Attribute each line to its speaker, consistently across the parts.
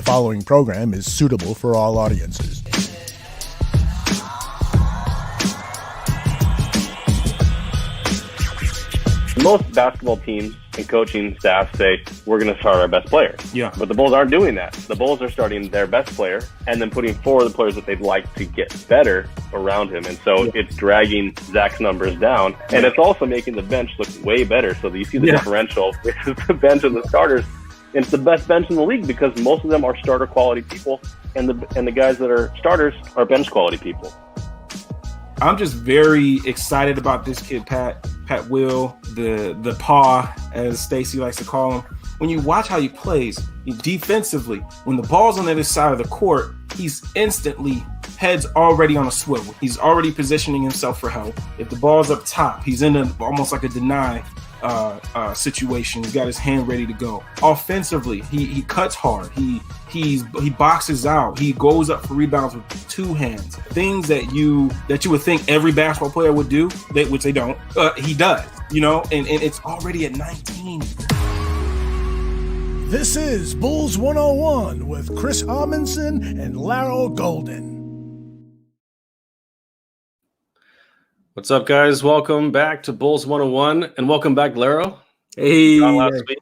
Speaker 1: following program is suitable for all audiences.
Speaker 2: Most basketball teams and coaching staff say, we're going to start our best player.
Speaker 3: Yeah.
Speaker 2: But the Bulls aren't doing that. The Bulls are starting their best player and then putting four of the players that they'd like to get better around him. And so it's dragging Zach's numbers down. And it's also making the bench look way better. So you see the differential with the bench and the starters. And it's the best bench in the league because most of them are starter quality people. And the guys that are starters are bench quality people.
Speaker 3: I'm just very excited about this kid, Pat Will, the paw, as Stacey likes to call him. When you watch how he plays defensively, when the ball's on the other side of the court, he's instantly head's already on a swivel. He's already positioning himself for help. If the ball's up top, he's in almost like a deny situation. He's got his hand ready to go. Offensively, he cuts hard. He boxes out. He goes up for rebounds with two hands. Things that you would think every basketball player would do, which they don't. He does, and it's already at 19.
Speaker 1: This is Bulls 101 with Chris Amundsen and Larro Golden.
Speaker 4: What's up, guys? Welcome back to Bulls 101, and welcome back, Larro.
Speaker 3: Hey.
Speaker 4: Last week.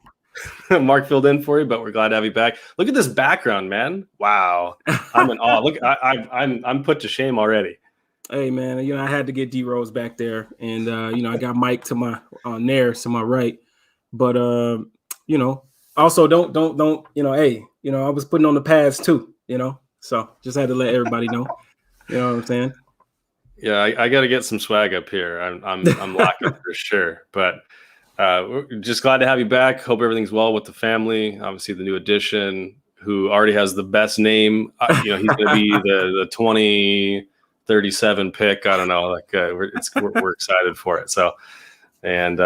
Speaker 4: Mark filled in for you, but we're glad to have you back. Look at this background, man. Wow. I'm in awe. Look, I'm put to shame already.
Speaker 3: Hey, man, I had to get D-Rose back there, and I got Mike to my Nair to my right. But also don't hey, I was putting on the pads too, so just had to let everybody know. You know what I'm saying?
Speaker 4: Yeah, I got to get some swag up here. I'm lacking for sure, but we're just glad to have you back. Hope everything's well with the family. Obviously, the new addition who already has the best name. He's going to be the 2037 pick. I don't know. We're excited for it. So, and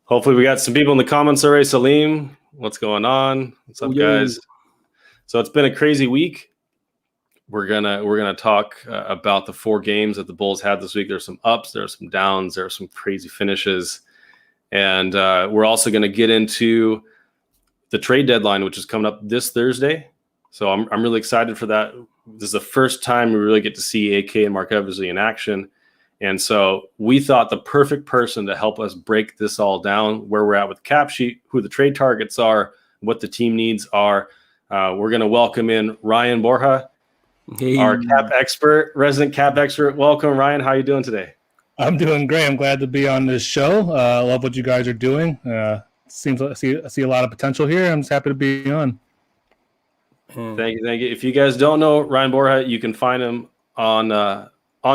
Speaker 4: hopefully we got some people in the comments already. Salim, what's going on? What's up, guys? So it's been a crazy week. We're gonna talk about the four games that the Bulls had this week. There's some ups, there are some downs, there are some crazy finishes, and we're also gonna get into the trade deadline, which is coming up this Thursday. So I'm really excited for that. This is the first time we really get to see AK and Mark Eversley in action, and so we thought the perfect person to help us break this all down, where we're at with the cap sheet, who the trade targets are, what the team needs are. We're gonna welcome in Ryan Borja.
Speaker 3: Hey.
Speaker 4: Our resident cap expert. Welcome, Ryan. How are you doing today?
Speaker 5: I'm doing great. I'm glad to be on this show. I love what you guys are doing. Seems like I see a lot of potential here. I'm just happy to be on.
Speaker 4: Thank you. If you guys don't know Ryan Borja, you can find him on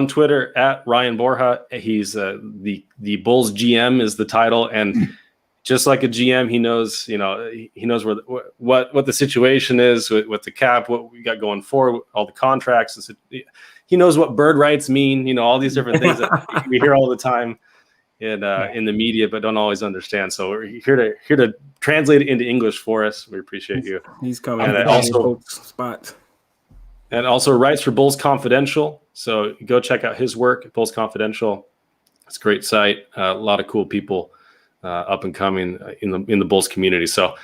Speaker 4: Twitter at Ryan Borja. He's the Bulls GM is the title, and just like a GM, he knows what the situation is with the cap, what we got going forward, all the contracts. He knows what bird rights mean, all these different things that we hear all the time in the media, but don't always understand. So we're here to translate it into English for us. We appreciate you.
Speaker 3: He's coming.
Speaker 4: And also writes for Bulls Confidential. So go check out his work at Bulls Confidential. It's a great site. A lot of cool people. Up and coming in the Bulls community. So,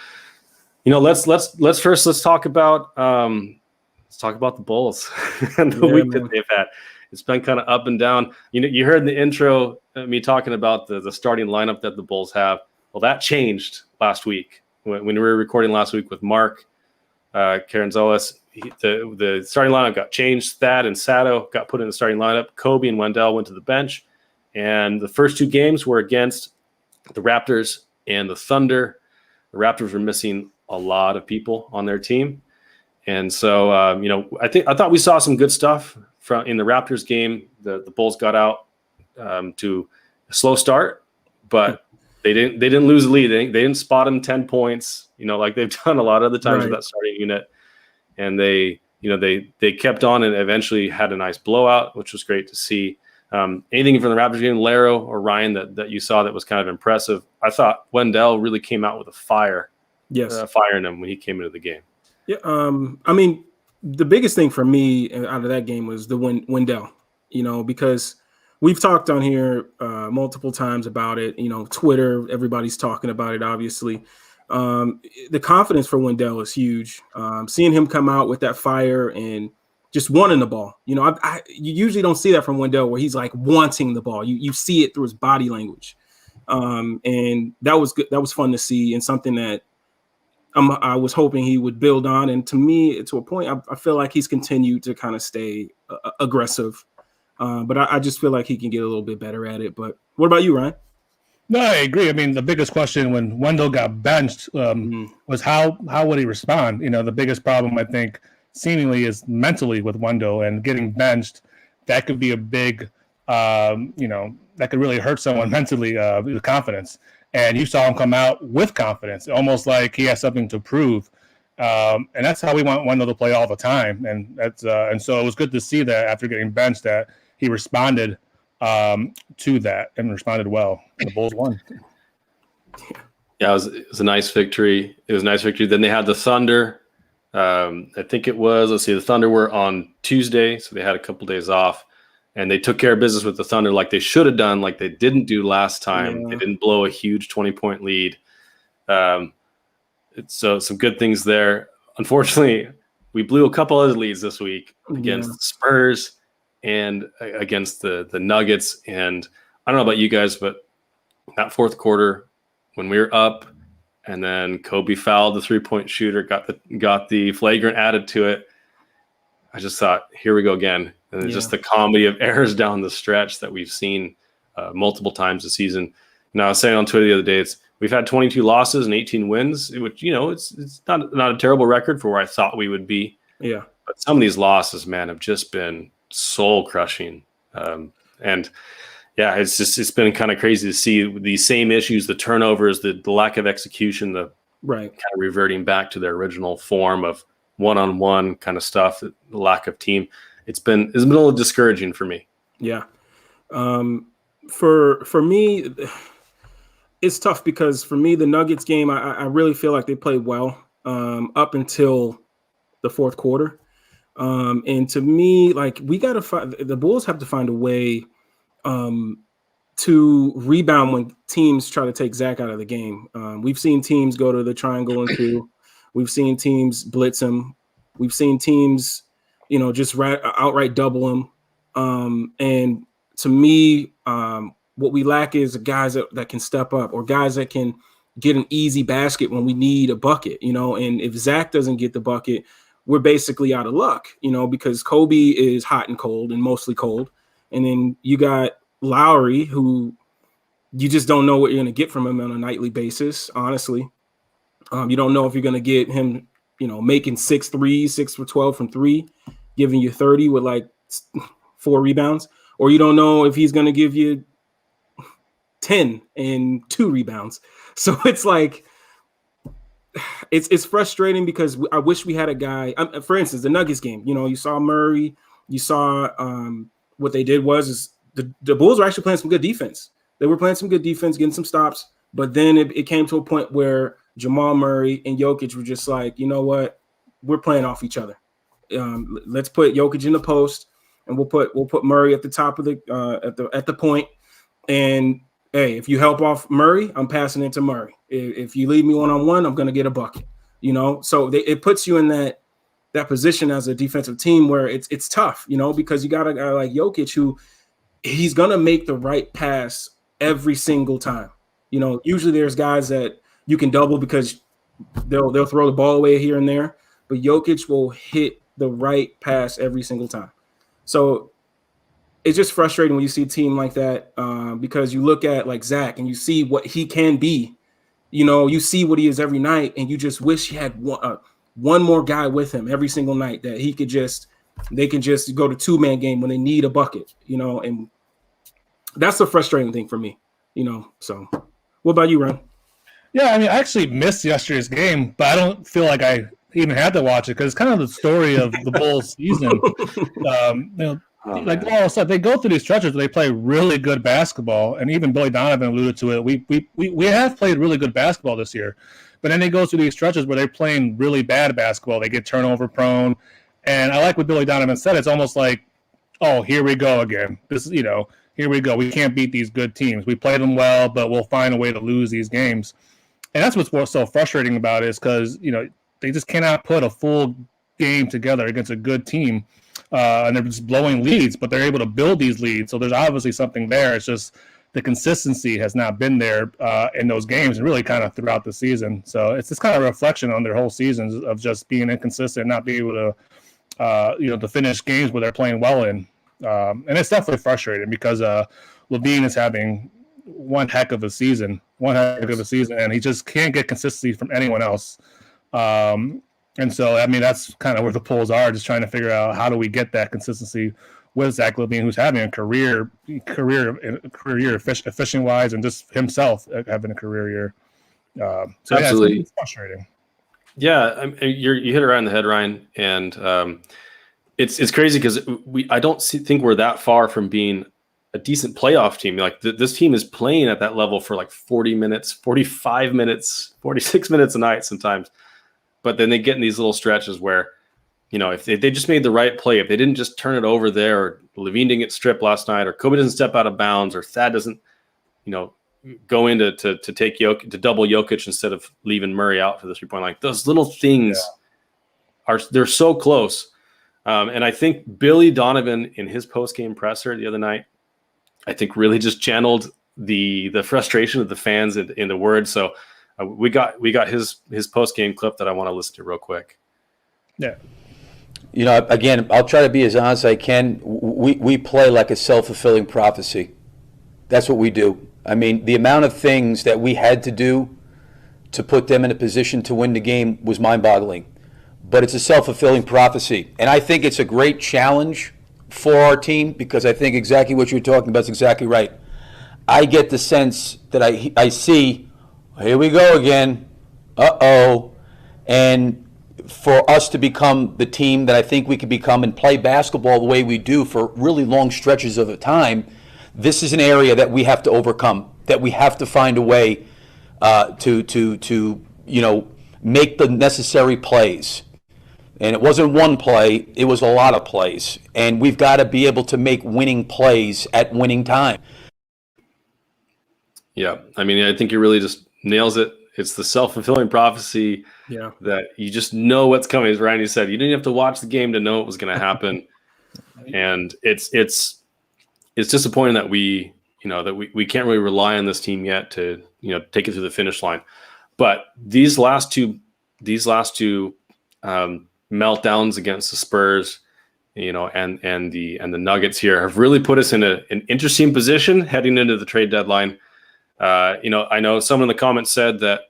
Speaker 4: let's talk about the Bulls and the week that they've had. It's been kind of up and down. You heard in the intro me talking about the starting lineup that the Bulls have. Well, that changed last week when we were recording last week with Mark Karanzolis. The starting lineup got changed. Thad and Sato got put in the starting lineup. Kobe and Wendell went to the bench, and the first two games were against the Raptors and the Thunder. The Raptors were missing a lot of people on their team. And so, I thought we saw some good stuff in the Raptors game. The Bulls got out to a slow start, but they didn't lose the lead. They didn't spot them 10 points, like they've done a lot of the times with that starting unit. And they kept on and eventually had a nice blowout, which was great to see. Anything from the Raptors game, Larro or Ryan, that you saw that was kind of impressive? I thought Wendell really came out with a fire.
Speaker 3: Yes.
Speaker 4: Fire in him when he came into the game.
Speaker 3: Yeah. The biggest thing for me out of that game was the Wendell, because we've talked on here multiple times about it. Twitter, everybody's talking about it, obviously. The confidence for Wendell is huge. Seeing him come out with that fire and just wanting the ball. You usually don't see that from Wendell where he's like wanting the ball. You see it through his body language. And that was good. That was fun to see, and something that I was hoping he would build on. And to me, to a point, I feel like he's continued to kind of stay aggressive. But I just feel like he can get a little bit better at it. But what about you, Ryan?
Speaker 5: No, I agree. I mean, the biggest question when Wendell got benched was how would he respond? The biggest problem, I think, seemingly is mentally with Wendell, and getting benched. That could be a big, that could really hurt someone mentally with confidence. And you saw him come out with confidence, almost like he has something to prove. And that's how we want Wendell to play all the time. And and so it was good to see that after getting benched that he responded to that and responded well. The Bulls won.
Speaker 4: Yeah, it was a nice victory. Then they had the Thunder. I think it was, the Thunder were on Tuesday, so they had a couple days off, and they took care of business with the Thunder like they should have done, like they didn't do last time. They didn't blow a huge 20-point lead. So some good things there. Unfortunately, we blew a couple other leads this week against the Spurs and against the Nuggets. And I don't know about you guys, but that fourth quarter, when we were up, and then Kobe fouled the three-point shooter, got the flagrant added to it, I just thought, here we go again. And it's just the comedy of errors down the stretch that we've seen multiple times this season. I was saying on Twitter the other day, we've had 22 losses and 18 wins, which, it's not a terrible record for where I thought we would be.
Speaker 3: Yeah.
Speaker 4: But some of these losses, man, have just been soul crushing. It's been kind of crazy to see these same issues, the turnovers, the lack of execution, the kind of reverting back to their original form of one-on-one kind of stuff, the lack of team. It's been a little discouraging for me.
Speaker 3: Yeah. For me, it's tough because for me, the Nuggets game, I really feel like they played well up until the fourth quarter. And to me, like, we got to find – the Bulls have to find a way to rebound when teams try to take Zach out of the game. We've seen teams go to the triangle and two. We've seen teams blitz him. We've seen teams, just outright double him. And to me, what we lack is guys that can step up, or guys that can get an easy basket when we need a bucket, and if Zach doesn't get the bucket, we're basically out of luck, because Kobe is hot and cold, and mostly cold. And then you got Lowry, who you just don't know what you're going to get from him on a nightly basis, honestly. You don't know if you're going to get him, making 6 threes, 6 for 12 from 3, giving you 30 with like 4 rebounds, or you don't know if he's going to give you 10 and 2 rebounds. So it's like, it's frustrating because I wish we had a guy. For instance, the Nuggets game, you saw Murray, you saw what they did was the Bulls were actually playing some good defense. They were playing some good defense, getting some stops, but then it came to a point where Jamal Murray and Jokic were just like, you know what, we're playing off each other. Let's put Jokic in the post, and we'll put Murray at the top of the at the point. And hey, if you help off Murray, I'm passing it to Murray. If you leave me one-on-one, I'm going to get a bucket. So it puts you in that position as a defensive team where it's tough, because you got a guy like Jokic who he's going to make the right pass every single time. Usually there's guys that you can double because they'll throw the ball away here and there, but Jokic will hit the right pass every single time. So it's just frustrating when you see a team like that because you look at like Zach and you see what he can be. You see what he is every night, and you just wish he had one more guy with him every single night that they can just go to 2-man game when they need a bucket, and that's the frustrating thing for me, So what about you, Ron?
Speaker 5: Yeah, I mean, I actually missed yesterday's game, but I don't feel like I even had to watch it because it's kind of the story of the Bulls season. Like Laura said, they go through these stretches where they play really good basketball, and even Billy Donovan alluded to it. We have played really good basketball this year, but then they go through these stretches where they're playing really bad basketball. They get turnover prone, and I like what Billy Donovan said. It's almost like, oh, here we go again. Here we go. We can't beat these good teams. We play them well, but we'll find a way to lose these games. And that's what's so frustrating about it, is because, they just cannot put a full game together against a good team. And they're just blowing leads, but they're able to build these leads. So there's obviously something there. It's just the consistency has not been there in those games, and really kind of throughout the season. So it's this kind of reflection on their whole seasons of just being inconsistent, not being able to, to finish games where they're playing well in. And it's definitely frustrating because Levine is having one heck of a season, and he just can't get consistency from anyone else. And so, I mean, that's kind of where the polls are, just trying to figure out how do we get that consistency with Zach LaVine, who's having a career efficient wise, and just himself having a career year. So
Speaker 4: absolutely,
Speaker 5: yeah, it's frustrating.
Speaker 4: Yeah, you hit it right on the head, Ryan, and it's crazy because I don't think we're that far from being a decent playoff team. Like this team is playing at that level for like 40 minutes, 45 minutes, 46 minutes a night sometimes. But then they get in these little stretches where, if they just made the right play, if they didn't just turn it over there, or Levine didn't get stripped last night, or Kobe doesn't step out of bounds, or Thad doesn't, go in to take to double Jokic instead of leaving Murray out for the 3-point line. Those little things they're so close. And I think Billy Donovan in his post-game presser the other night, I think really just channeled the frustration of the fans in the words. So we got his post-game clip that I want to listen to real quick.
Speaker 5: Yeah.
Speaker 6: Again, I'll try to be as honest as I can. We play like a self-fulfilling prophecy. That's what we do. I mean, the amount of things that we had to do to put them in a position to win the game was mind-boggling. But it's a self-fulfilling prophecy. And I think it's a great challenge for our team, because I think exactly what you're talking about is exactly right. I get the sense that I see, here we go again, and for us to become the team that I think we could become and play basketball the way we do for really long stretches of a time, this is an area that we have to overcome, that we have to find a way to make the necessary plays. And it wasn't one play, it was a lot of plays. And we've got to be able to make winning plays at winning time.
Speaker 4: Yeah, I mean, I think he really just nails it. It's the self-fulfilling prophecy that you just know what's coming. As Ryan said, you didn't have to watch the game to know what was going to happen. And it's disappointing that we can't really rely on this team yet to take it to the finish line. But these last two meltdowns against the Spurs, and the Nuggets here have really put us in an interesting position heading into the trade deadline. I know someone in the comments said that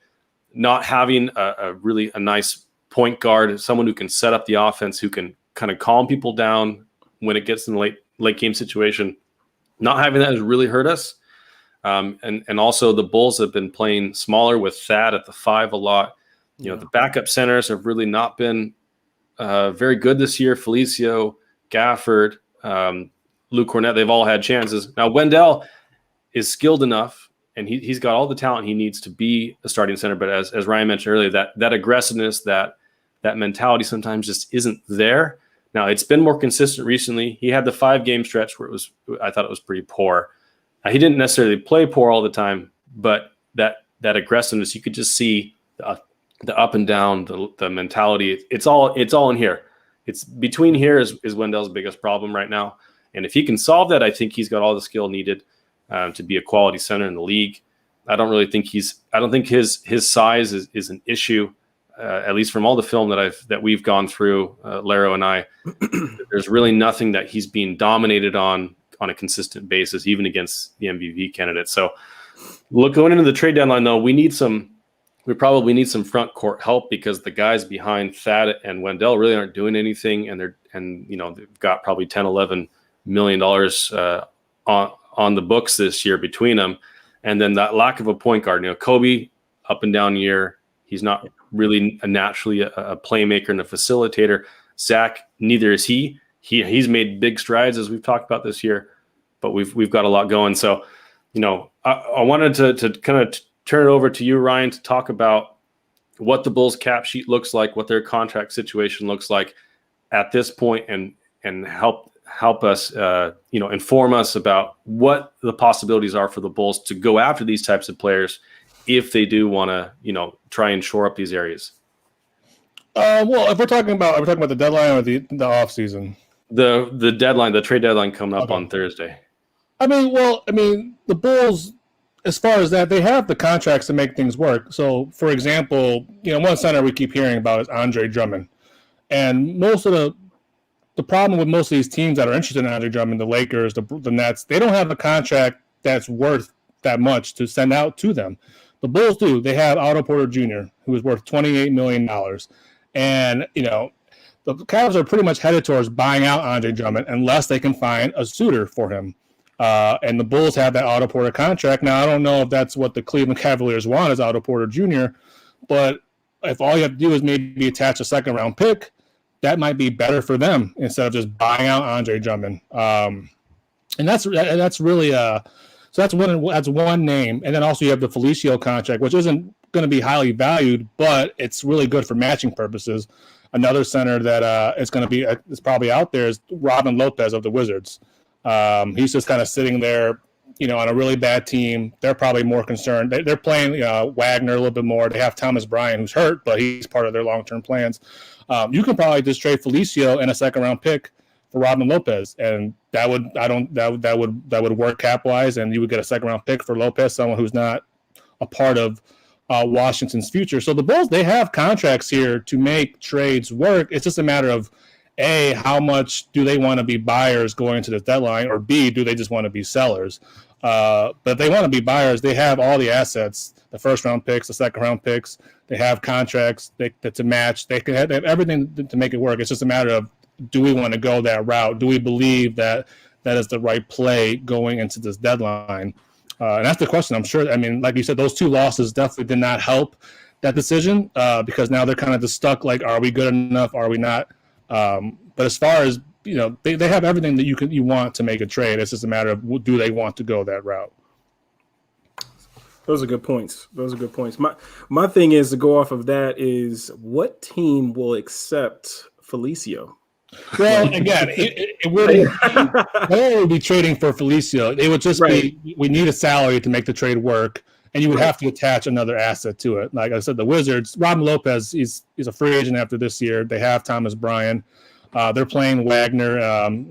Speaker 4: not having a really nice point guard, someone who can set up the offense, who can kind of calm people down when it gets in the late game situation, not having that has really hurt us. And also the Bulls have been playing smaller with Thad at the 5 a lot. The backup centers have really not been very good this year. Felicio, Gafford, Lou Cornett, they've all had chances. Now Wendell is skilled enough, and he's got all the talent he needs to be a starting center. But as Ryan mentioned earlier, that aggressiveness, that mentality sometimes just isn't there. Now it's been more consistent recently. He had the 5-game stretch where I thought it was pretty poor. He didn't necessarily play poor all the time, but that aggressiveness, you could just see the up and down, the mentality. It's all in here. It's between here is Wendell's biggest problem right now. And if he can solve that, I think he's got all the skill needed to be a quality center in the league. I don't think his size is an issue, at least from all the film that we've gone through, Larro and I. There's really nothing that he's being dominated on a consistent basis, even against the MVP candidate. So going into the trade deadline, though, we probably need some front court help, because the guys behind Thad and Wendell really aren't doing anything, and they've got probably $10-11 million on the books this year between them. And then that lack of a point guard, Kobe, up and down year, he's not really naturally a playmaker and a facilitator. Zach, neither is he. He's made big strides, as we've talked about this year, but we've got a lot going. So, I wanted to kind of turn it over to you, Ryan, to talk about what the Bulls cap sheet looks like, what their contract situation looks like at this point, and help us, inform us about what the possibilities are for the Bulls to go after these types of players if they do want to, try and shore up these areas?
Speaker 5: Well, if we're talking about the deadline or the off season?
Speaker 4: The deadline, the trade deadline coming up on Thursday.
Speaker 5: I mean, the Bulls, as far as that, they have the contracts to make things work. So, for example, one center we keep hearing about is Andre Drummond. And most of the problem with most of these teams that are interested in Andre Drummond, the Lakers, the Nets, they don't have a contract that's worth that much to send out to them. The Bulls do. They have Otto Porter Jr., who is worth $28 million. And, the Cavs are pretty much headed towards buying out Andre Drummond unless they can find a suitor for him. And the Bulls have that Otto Porter contract. Now, I don't know if that's what the Cleveland Cavaliers want is Otto Porter Jr., but if all you have to do is maybe attach a second-round pick, that might be better for them instead of just buying out Andre Drummond. And that's really so that's one name. And then also you have the Felicio contract, which isn't going to be highly valued, but it's really good for matching purposes. Another center that is going to be is probably out there is Robin Lopez of the Wizards. He's just kind of sitting there, on a really bad team. They're probably more concerned. They're playing Wagner a little bit more. They have Thomas Bryant, who's hurt, but he's part of their long-term plans. You can probably just trade Felicio and a second-round pick for Robin Lopez, and that would work cap-wise, and you would get a second-round pick for Lopez, someone who's not a part of Washington's future. So the Bulls, they have contracts here to make trades work. It's just a matter of A, how much do they want to be buyers going into this deadline, or B, do they just want to be sellers? But if they want to be buyers, they have all the assets, the first-round picks, the second-round picks. They have contracts to match. They have everything to make it work. It's just a matter of, do we want to go that route? Do we believe that is the right play going into this deadline? And that's the question. I'm sure, like you said, those two losses definitely did not help that decision because now they're kind of just stuck like, are we good enough? Are we not? But as far as, they have everything that you want to make a trade. It's just a matter of, do they want to go that route?
Speaker 3: Those are good points. My thing is to go off of that is what team will accept Felicio?
Speaker 5: Well, again, it would be trading for Felicio. It would just be, we need a salary to make the trade work, and you would have to attach another asset to it. Like I said, the Wizards, Robin Lopez, he's a free agent after this year. They have Thomas Bryant. They're playing Wagner.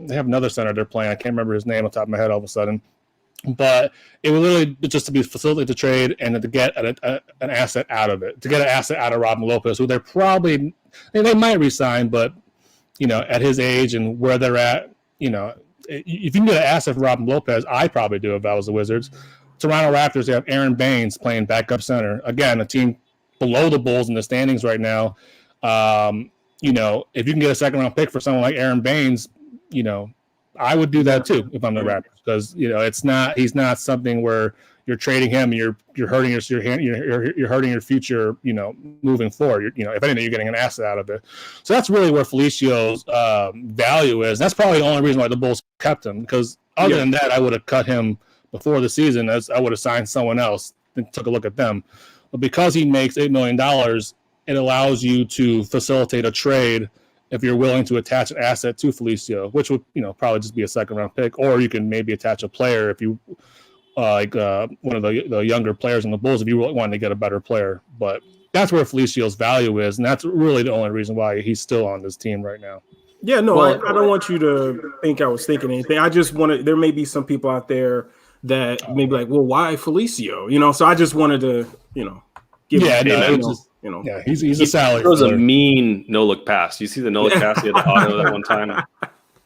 Speaker 5: They have another center they're playing. I can't remember his name on top of my head all of a sudden. But it would literally just to be facilitated to trade and to get an asset out of it, to get an asset out of Robin Lopez, who they're probably – they might resign, but – at his age and where they're at, if you can get an asset for Robin Lopez, I'd probably do if I was the Wizards. Toronto Raptors, they have Aaron Baines playing backup center. Again, a team below the Bulls in the standings right now. If you can get a second-round pick for someone like Aaron Baines, I would do that too if I'm the Raptors because, he's not something where you're trading him and you're hurting your future, moving forward. If anything, you're getting an asset out of it. So that's really where Felicio's value is. That's probably the only reason why the Bulls kept him because other than that, I would have cut him before the season as I would have signed someone else and took a look at them. But because he makes $8 million, it allows you to facilitate a trade if you're willing to attach an asset to Felicio, which would, probably just be a second-round pick, or you can maybe attach a player if you one of the younger players in the Bulls if you wanted to get a better player. But that's where Felicio's value is, and that's really the only reason why he's still on this team right now.
Speaker 3: Yeah, no, I don't want you to think I was thinking anything. I just wanted – there may be some people out there that may be like, well, why Felicio? So I just wanted to, give
Speaker 5: he's a salary.
Speaker 4: It was a mean no-look pass. You see the no-look pass he had to Otto that one time?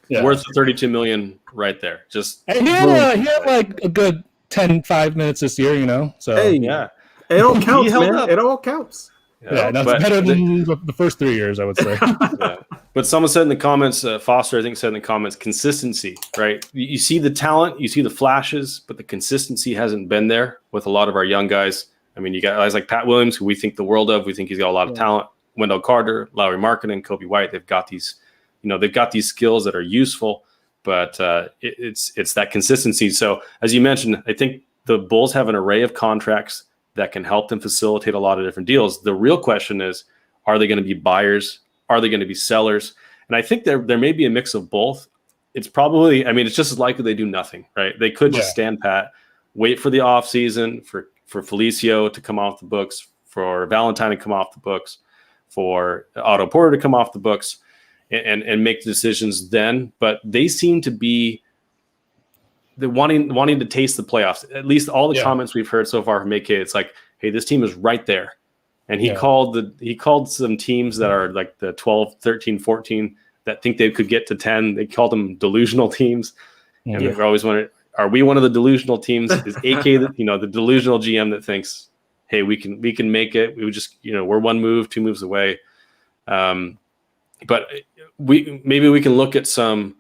Speaker 4: Yeah. Worth $32 million right there. Just
Speaker 5: and he had like a good 5 minutes this year, So
Speaker 3: it all counts, man. It all counts.
Speaker 5: Yeah, that's better than the first 3 years, I would say.
Speaker 4: But someone said in the comments, Foster, I think said in the comments, consistency, right? You see the talent, you see the flashes, but the consistency hasn't been there with a lot of our young guys. You got guys like Pat Williams, who we think the world of. We think he's got a lot of talent. Wendell Carter, Lowry Markkanen, Kobe White, they've got these skills that are useful, but it's that consistency. So as you mentioned, I think the Bulls have an array of contracts that can help them facilitate a lot of different deals. The real question is, are they going to be buyers? Are they going to be sellers? And I think there may be a mix of both. It's probably, it's just as likely they do nothing, right? They could just stand pat, wait for the off season for for Felicio to come off the books, for Valentine to come off the books, for Otto Porter to come off the books and make decisions then. But they seem to be wanting to taste the playoffs. At least all the comments we've heard so far from AK, it's like, hey, this team is right there. And he called some teams that are like the 12, 13, 14 that think they could get to 10. They called them delusional teams. And we've always wondered, are we one of the delusional teams? Is AK the delusional GM that thinks, hey, we can make it. We would just, we're one move, two moves away. But maybe we can look at some.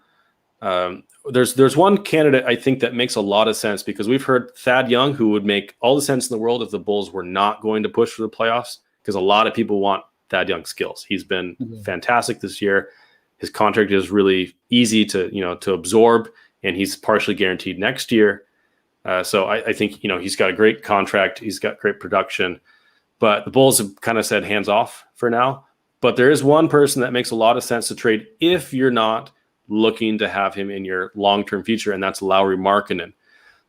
Speaker 4: There's one candidate I think that makes a lot of sense, because we've heard Thad Young, who would make all the sense in the world if the Bulls were not going to push for the playoffs, because a lot of people want Thad Young's skills. He's been fantastic this year. His contract is really easy to absorb, and he's partially guaranteed next year. So I think he's got a great contract. He's got great production, but the Bulls have kind of said hands off for now. But there is one person that makes a lot of sense to trade if you're not looking to have him in your long-term future, and that's Lowry Markkanen.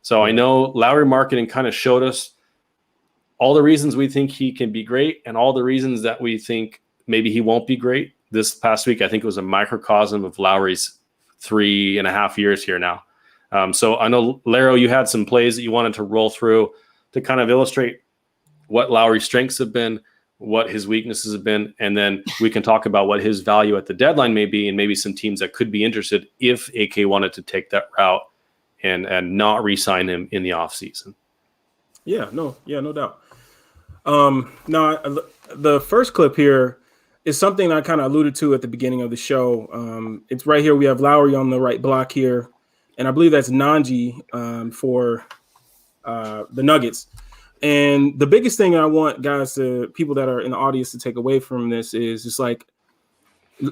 Speaker 4: So I know Lowry Markkanen kind of showed us all the reasons we think he can be great and all the reasons that we think maybe he won't be great. This past week, I think it was a microcosm of Lowry's 3.5 years here now. So I know, Larro, you had some plays that you wanted to roll through to kind of illustrate what Lowry's strengths have been, what his weaknesses have been, and then we can talk about what his value at the deadline may be, and maybe some teams that could be interested if AK wanted to take that route and not re-sign him in the offseason.
Speaker 3: No doubt. Now, the first clip here is something I kind of alluded to at the beginning of the show. It's right here. We have Lowry on the right block here, and I believe that's Nanji for the Nuggets. And the biggest thing I want people that are in the audience to take away from this is just like,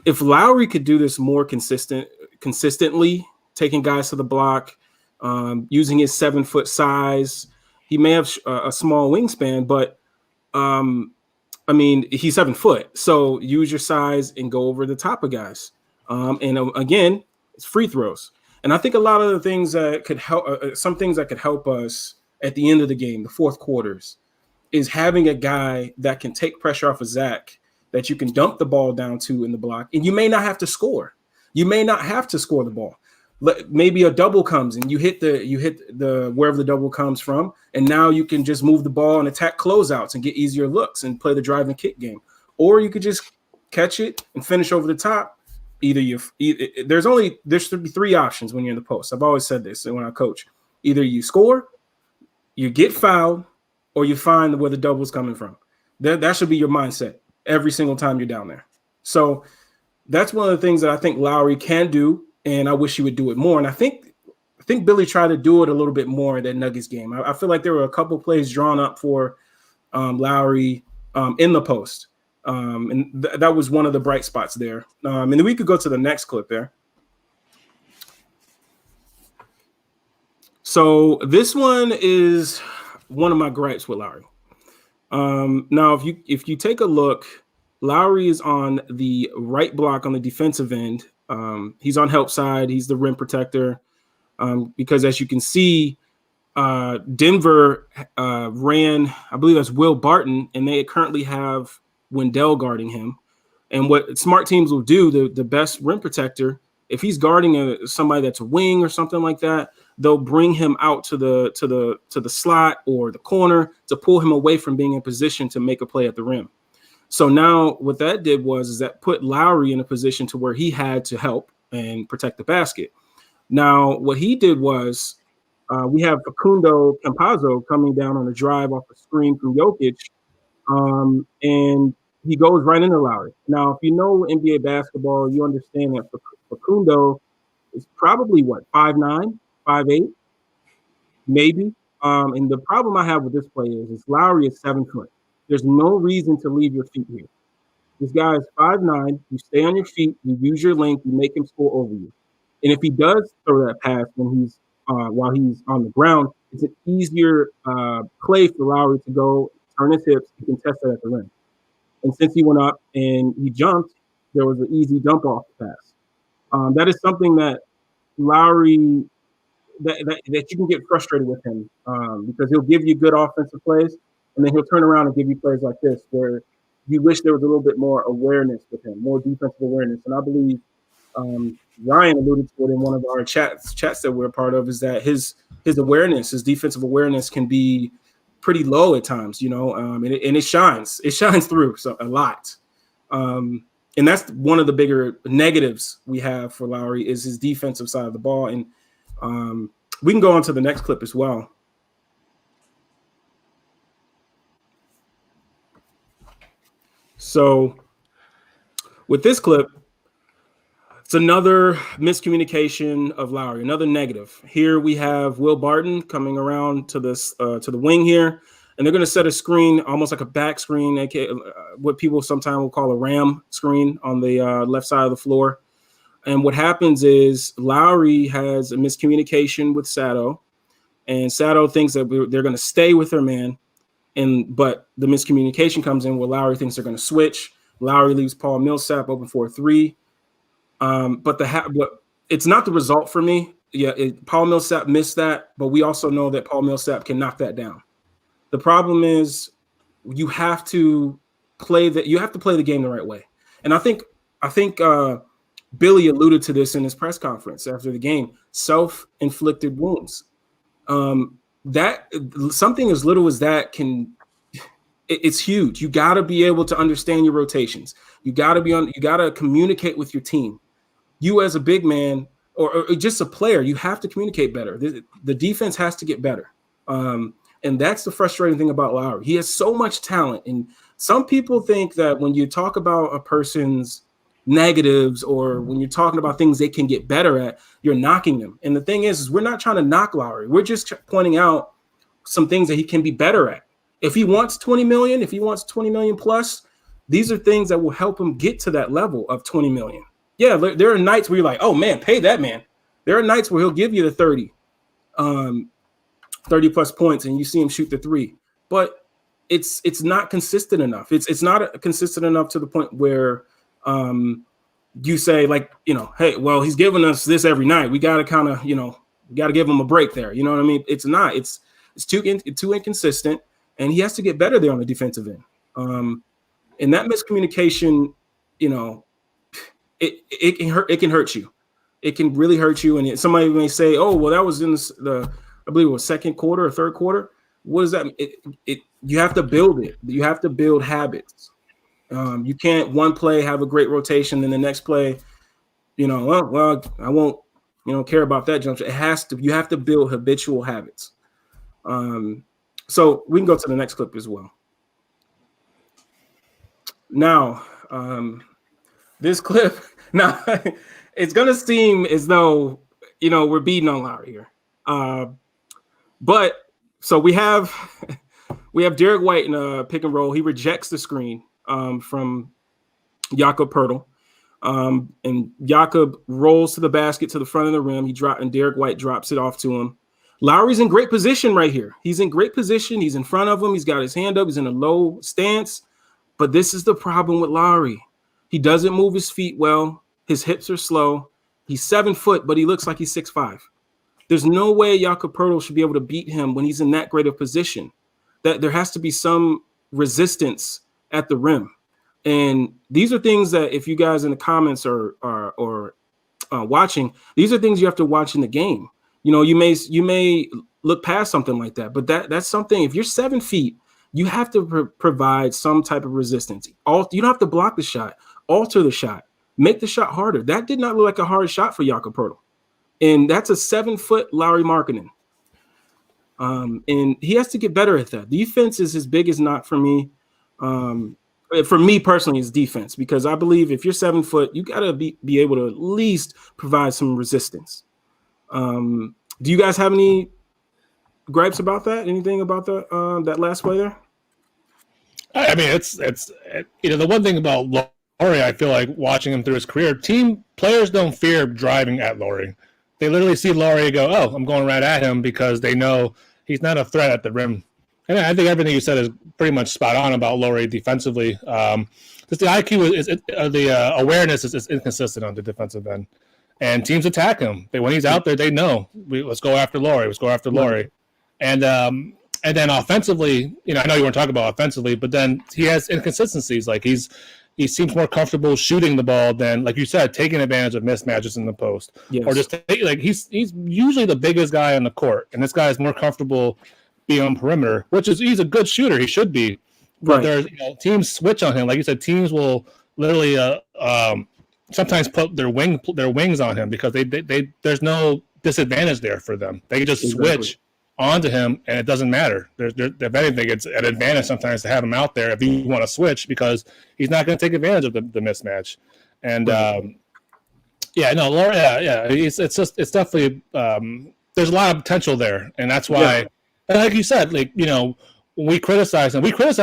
Speaker 3: if Lowry could do this more consistently, taking guys to the block, using his 7-foot size, he may have a small wingspan, but he's 7 foot. So use your size and go over the top of guys. Again, it's free throws. And I think a lot of the things that could help, some things that could help us at the end of the game, the fourth quarters, is having a guy that can take pressure off of Zach, that you can dump the ball down to in the block, and you may not have to score. You may not have to score the ball. Maybe a double comes and you hit the wherever the double comes from, and now you can just move the ball and attack closeouts and get easier looks and play the drive and kick game. Or you could just catch it and finish over the top. There should be 3 options when you're in the post. I've always said this when I coach. Either you score, you get fouled, or you find where the double's coming from. That should be your mindset every single time you're down there. So that's one of the things that I think Lowry can do, and I wish he would do it more. And I think Billy tried to do it a little bit more in that Nuggets game. I feel like there were a couple plays drawn up for Lowry in the post. And that was one of the bright spots there. And then we could go to the next clip there. So this one is one of my gripes with Lowry. Now, if you take a look, Lowry is on the right block on the defensive end. He's on help side. He's the rim protector. Because as you can see, Denver ran, I believe that's Will Barton, and they currently have Wendell guarding him. And what smart teams will do, the best rim protector, if he's guarding somebody that's a wing or something like that, they'll bring him out to the slot or the corner to pull him away from being in position to make a play at the rim. So now what that did was that put Lowry in a position to where he had to help and protect the basket. Now what he did was we have Facundo Campazzo coming down on a drive off a screen from Jokic, and he goes right into Lowry. Now, if you know NBA basketball, you understand that Facundo is probably 5'9", 5'8", maybe. And the problem I have with this play is Lowry is 7 foot. There's no reason to leave your feet here. This guy is 5'9". You stay on your feet. You use your length. You make him score over you. And if he does throw that pass while he's on the ground, it's an easier play for Lowry to go turn his hips. He can test that at the rim. And since he went up and he jumped, there was an easy dump off the pass. That is something that Lowry that you can get frustrated with him because he'll give you good offensive plays, and then he'll turn around and give you plays like this where you wish there was a little bit more awareness with him, more defensive awareness. And I believe Ryan alluded to it in one of our chats that we're a part of, is that his awareness, his defensive awareness, can be pretty low at times, and it shines through a lot. And that's one of the bigger negatives we have for Lowry is his defensive side of the ball. And we can go on to the next clip as well. So with this clip, it's another miscommunication of Lowry, another negative. Here we have Will Barton coming around to this to the wing here, and they're going to set a screen, almost like a back screen, what people sometimes will call a ram screen on the left side of the floor. And what happens is Lowry has a miscommunication with Sato, and Sato thinks that they're going to stay with their man, but the miscommunication comes in where Lowry thinks they're going to switch. Lowry leaves Paul Millsap open for a three. But it's not the result for me. Yeah, Paul Millsap missed that, but we also know that Paul Millsap can knock that down. The problem is you have to play the game the right way. And I think Billy alluded to this in his press conference after the game. Self-inflicted wounds. That something as little as that it's huge. You got to be able to understand your rotations. You got to communicate with your team. You as a big man or just a player, you have to communicate better. The defense has to get better. And that's the frustrating thing about Lowry. He has so much talent. And some people think that when you talk about a person's negatives or when you're talking about things they can get better at, you're knocking them. And the thing is we're not trying to knock Lowry. We're just pointing out some things that he can be better at. If he wants 20 million, if he wants 20 million plus, these are things that will help him get to that level of 20 million. Yeah, there are nights where you're like, oh man, pay that man. There are nights where he'll give you the 30 plus points and you see him shoot the three. But it's not consistent enough. It's not consistent enough to the point where you say hey, well, he's giving us this every night. We got to kind of, we got to give him a break there. You know what I mean? It's not. It's too inconsistent. And he has to get better there on the defensive end. And that miscommunication, it can hurt. It can hurt you. It can really hurt you. And somebody may say, "Oh, well, that was in I believe it was second quarter or third quarter." What does that mean? You have to build it. You have to build habits. You can't one play have a great rotation, then the next play, well, I won't, care about that jump shot. You have to build habitual habits. So we can go to the next clip as well. Now, this clip, it's going to seem as though, we're beating on Lowry here. But so we have Derek White in a pick and roll. He rejects the screen from Jakob Poeltl. And Jakob rolls to the basket to the front of the rim. And Derek White drops it off to him. Lowry's in great position right here. He's in great position. He's in front of him. He's got his hand up. He's in a low stance. But this is the problem with Lowry. He doesn't move his feet well. His hips are slow. He's 7 foot, but he looks like he's 6'5". There's no way Jakob Poeltl should be able to beat him when he's in that great of position. That there has to be some resistance at the rim. And these are things that if you guys in the comments are watching, these are things you have to watch in the game. You may look past something like that, but that's something. If you're 7 feet, you have to provide some type of resistance. You don't have to block the shot, alter the shot, make the shot harder. That did not look like a hard shot for Jakob Poeltl, and that's a 7 foot Lowry Markkanen. And he has to get better at that. Defense is his biggest knock for me. For me personally, is defense, because I believe if you're 7 foot, you got to be able to at least provide some resistance. Do you guys have any gripes about that? Anything about that last play there?
Speaker 5: I mean, it's the one thing about Lowry, I feel like watching him through his career, team players don't fear driving at Lowry. They literally see Lowry go, "Oh, I'm going right at him," because they know he's not a threat at the rim. And I think everything you said is pretty much spot on about Lowry defensively. Just the IQ the awareness is inconsistent on the defensive end. and teams attack him. When he's out there, they know let's go after Lowry. Let's go after Lowry, and then offensively, I know you weren't talking about offensively, but then he has inconsistencies. Like he seems more comfortable shooting the ball than, like you said, taking advantage of mismatches in the post, or just he's usually the biggest guy on the court, and this guy is more comfortable being on perimeter, he's a good shooter. He should be, but there's teams switch on him. Like you said, teams will literally sometimes put their wings on him because they there's no disadvantage there for them. They can just switch onto him, and it doesn't matter. If anything, it's an advantage sometimes to have him out there if you want to switch because he's not going to take advantage of the mismatch. And it's definitely there's a lot of potential there, and that's why. And like you said, when we criticize him because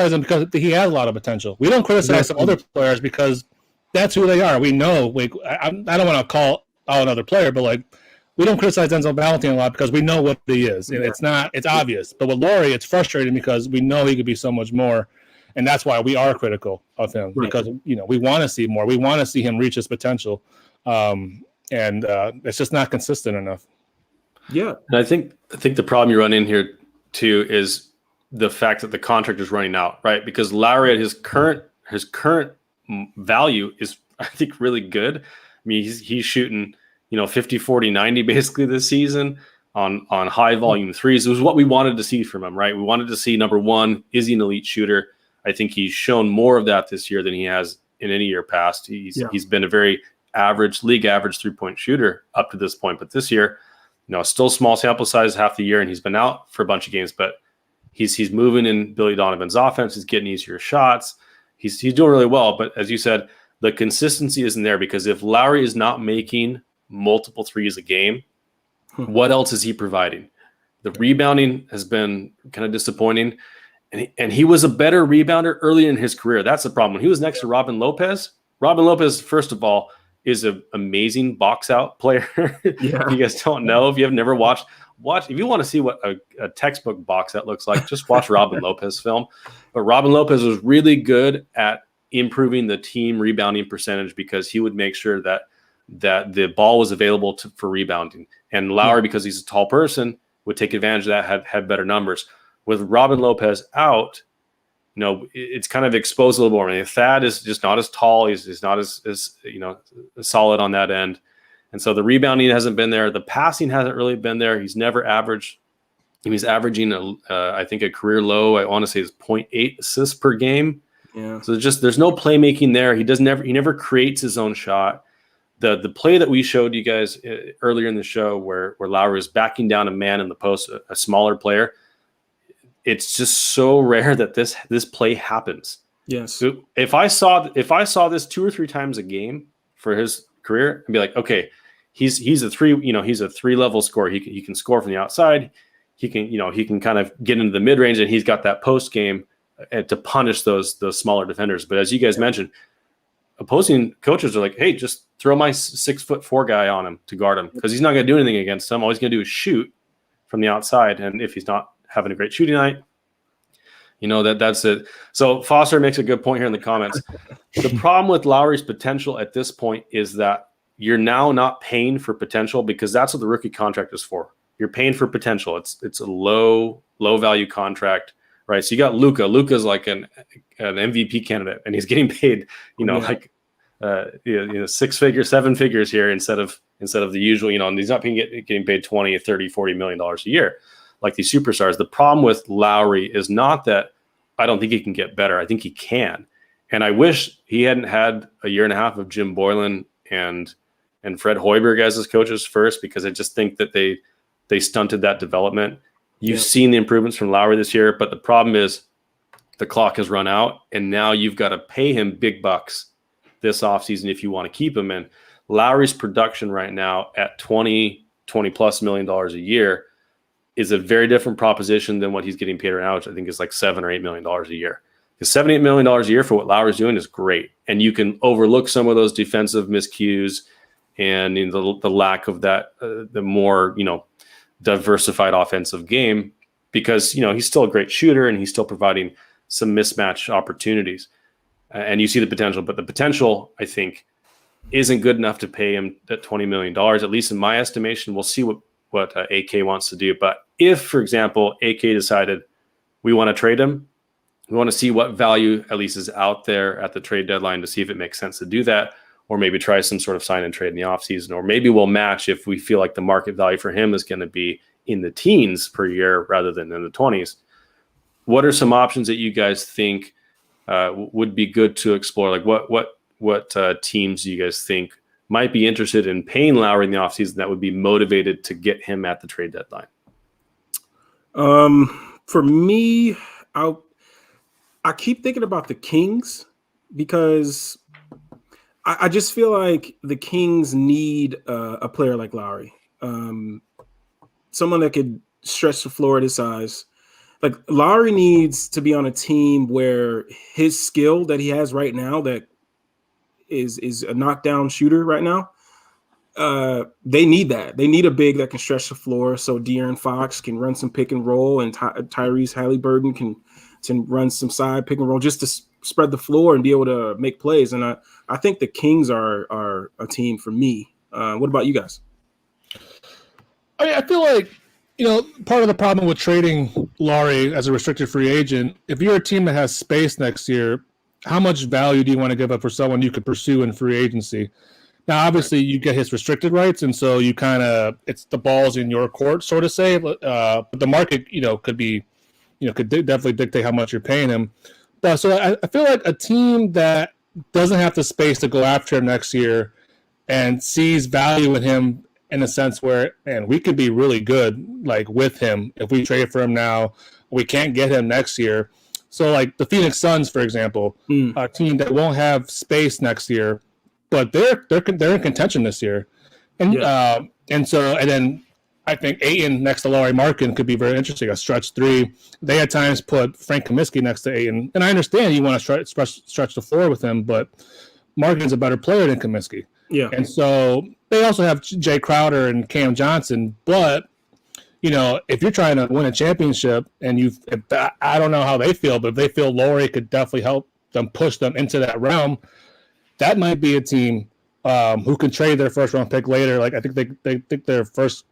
Speaker 5: he has a lot of potential. We don't criticize some other players because that's who they are. We know. I don't want to call out another player, but we don't criticize Denzel Valentine a lot because we know what he is. And it's obvious. But with Lowry, it's frustrating because we know he could be so much more. And that's why we are critical of him because, we want to see more. We want to see him reach his potential. And it's just not consistent enough.
Speaker 4: Yeah. And I think the problem you run in here too is the fact that the contract is running out, right? Because Lowry at his current value is, I think, really good. I mean, he's shooting, 50, 40, 90 basically this season on high volume threes. It was what we wanted to see from him, right? We wanted to see, number one, is he an elite shooter? I think he's shown more of that this year than he has in any year past. He's been a very league average 3-point shooter up to this point. But this year, still small sample size, half the year, and he's been out for a bunch of games, but he's moving in Billy Donovan's offense. He's getting easier shots. He's doing really well. But as you said, the consistency isn't there because if Lowry is not making multiple threes a game, what else is he providing? The rebounding has been kind of disappointing. And he was a better rebounder early in his career. That's the problem. When he was next to Robin Lopez, first of all, is an amazing box out player. If you guys don't know, if you have never watch, if you want to see what a textbook box out looks like, just watch Robin Lopez film. But Robin Lopez was really good at improving the team rebounding percentage because he would make sure that the ball was available for rebounding. And Lowry, because he's a tall person, would take advantage of that, had better numbers. With Robin Lopez out, it's kind of exposed a little more. I mean, Thad is just not as tall. He's not as solid on that end. And so the rebounding hasn't been there. The passing hasn't really been there. He's never averaged. He's averaging, I think, a career low. I want to say it's 0.8 assists per game. Yeah. So there's no playmaking there. He never creates his own shot. The play that we showed you guys earlier in the show where Lowry was backing down a man in the post, a smaller player, it's just so rare that this play happens.
Speaker 3: Yes.
Speaker 4: So if I saw this 2 or 3 times a game for his career, I'd be like, okay, he's a 3-level scorer. He can score from the outside. He can kind of get into the mid range, and he's got that post game to punish those smaller defenders. But as you guys mentioned, opposing coaches are like, hey, just throw my 6'4" guy on him to guard him because he's not going to do anything against him. All he's going to do is shoot from the outside, and if he's not having a great shooting night, that's it. So Foster makes a good point here in the comments. The problem with Lowry's potential at this point is that you're now not paying for potential because that's what the rookie contract is for. You're paying for potential. It's a low value contract, right? So you got Luka. Luka's like an MVP candidate, and he's getting paid, 6 figures, 7 figures here instead of the usual, and he's not getting paid 20, 30, $40 million a year like these superstars. The problem with Lowry is not that I don't think he can get better. I think he can. And I wish he hadn't had a year and a half of Jim Boylan and Fred Hoiberg as his coaches first, because I just think that they stunted that development. You've seen the improvements from Lowry this year, but the problem is the clock has run out, and now you've got to pay him big bucks this offseason if you want to keep him. And Lowry's production right now at $20+ million a year is a very different proposition than what he's getting paid right now, which I think is like $7 or $8 million a year. Because $7-8 million a year for what Lowry's doing is great. And you can overlook some of those defensive miscues and the lack of that, the more, diversified offensive game, because, he's still a great shooter and he's still providing some mismatch opportunities. And you see the potential, but the potential, I think, isn't good enough to pay him that $20 million, at least in my estimation. We'll see what AK wants to do. But if, for example, AK decided we want to trade him, we want to see what value at least is out there at the trade deadline to see if it makes sense to do that, or maybe try some sort of sign and trade in the offseason, or maybe we'll match if we feel like the market value for him is going to be in the teens per year rather than in the 20s. What are some options that you guys think would be good to explore? Like what teams do you guys think might be interested in paying Lowry in the offseason that would be motivated to get him at the trade deadline?
Speaker 3: For me, I keep thinking about the Kings because I just feel like the Kings need a player like Lowry, someone that could stretch the floor at his size. Like Lowry needs to be on a team where his skill that he has right now, that is a knockdown shooter right now. They need that. They need a big that can stretch the floor so De'Aaron Fox can run some pick and roll and Tyrese Halliburton can run some side pick and roll just to spread the floor and be able to make plays. And I think the Kings are a team for me. What about you guys?
Speaker 5: I feel like, part of the problem with trading Lowry as a restricted free agent, if you're a team that has space next year, how much value do you want to give up for someone you could pursue in free agency? Now, obviously, you get his restricted rights, and so you it's the ball's in your court, so to say. But the market, could definitely dictate how much you're paying him. But so I feel like a team that doesn't have the space to go after him next year and sees value in him in a sense where, man, we could be really good, like with him if we trade for him now. We can't get him next year. So, like the Phoenix Suns, for example, a team that won't have space next year, but they're in contention this year, and then I think Ayton next to Lowry Markkanen could be very interesting. A stretch three. They at times put Frank Kaminsky next to Ayton, and I understand you want to stretch the floor with him, but Markkanen's a better player than Kaminsky.
Speaker 3: Yeah,
Speaker 5: and so they also have Jay Crowder and Cam Johnson, but if you're trying to win a championship and I don't know how they feel, but if they feel Lowry could definitely help them push them into that realm, that might be a team who can trade their first round pick later. Like I think they think their first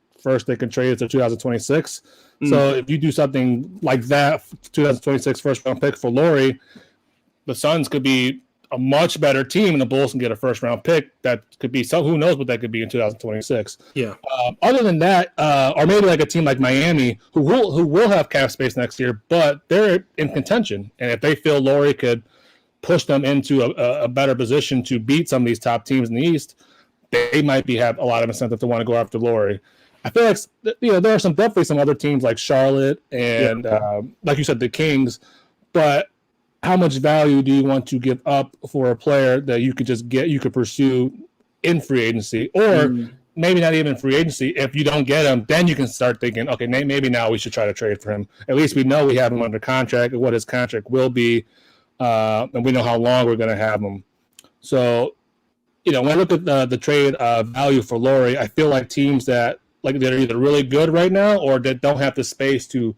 Speaker 5: they can trade it to 2026. So if you do something like that, 2026 first round pick for Lowry, the Suns could be a much better team, and the Bulls can get a first round pick. That could be who knows what that could be in 2026.
Speaker 3: Yeah.
Speaker 5: Other than that, or maybe like a team like Miami, who will have cap space next year, but they're in contention, and if they feel Lowry could push them into a better position to beat some of these top teams in the East, they might have a lot of incentive to want to go after Lowry. I feel like there are definitely some other teams like Charlotte and like you said, the Kings, but how much value do you want to give up for a player that you could pursue in free agency, or maybe not even free agency? If you don't get him, then you can start thinking, okay, maybe now we should try to trade for him. At least we know we have him under contract and what his contract will be, and we know how long we're going to have him. So, when I look at the trade value for Lowry, I feel like teams that they're either really good right now or that don't have the space to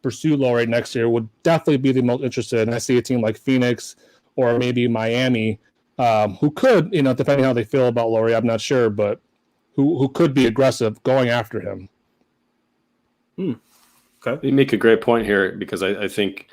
Speaker 5: pursue Lowry next year would definitely be the most interested. And I see a team like Phoenix or maybe Miami who could, depending on how they feel about Lowry, I'm not sure, but who could be aggressive going after him.
Speaker 4: Okay. You make a great point here, because I think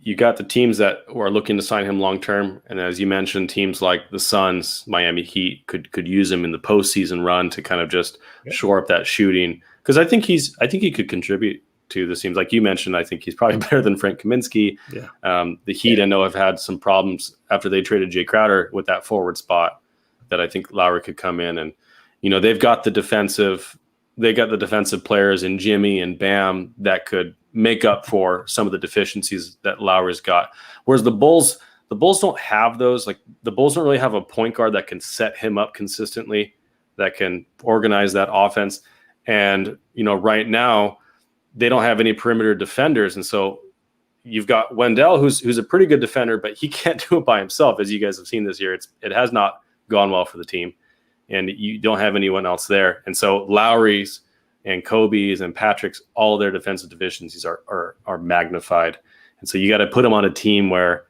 Speaker 4: you got the teams that are looking to sign him long term, and as you mentioned, teams like the Suns, Miami Heat could use him in the postseason run to kind of just shore up that shooting. Because I think he could contribute to the teams. Like you mentioned, I think he's probably better than Frank Kaminsky. Yeah. The Heat, I know, have had some problems after they traded Jay Crowder with that forward spot, that I think Lowry could come in and, they've got the defensive players in Jimmy and Bam that could make up for some of the deficiencies that Lowry's got. Whereas the Bulls don't have those. Like the Bulls don't really have a point guard that can set him up consistently, that can organize that offense. And, right now they don't have any perimeter defenders. And so you've got Wendell, who's a pretty good defender, but he can't do it by himself. As you guys have seen this year, it has not gone well for the team, and you don't have anyone else there. And so Lowry's and Kobe's and Patrick's, all of their defensive deficiencies are magnified. And so you got to put him on a team where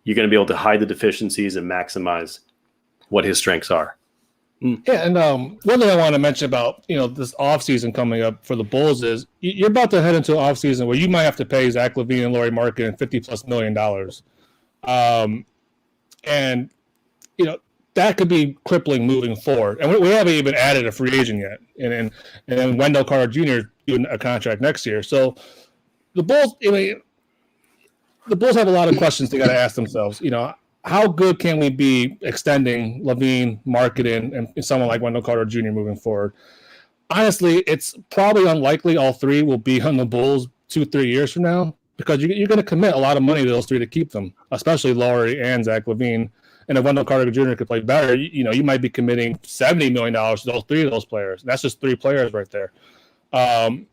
Speaker 4: you're going to be able to hide the deficiencies and maximize what his strengths are.
Speaker 5: Yeah, and one thing I want to mention about this offseason coming up for the Bulls is you're about to head into an offseason where you might have to pay Zach LaVine and Lowry Markkanen $50+ million, and that could be crippling moving forward. And we haven't even added a free agent yet, and then Wendell Carter Jr. doing a contract next year. So the Bulls, the Bulls have a lot of questions they got to ask themselves. How good can we be extending LaVine, Markkanen, and someone like Wendell Carter Jr. moving forward? Honestly, it's probably unlikely all three will be on the Bulls 2-3 years from now, because you're going to commit a lot of money to those three to keep them, especially Lowry and Zach LaVine. And if Wendell Carter Jr. could play better, you might be committing $70 million to those three of those players. That's just three players right there. And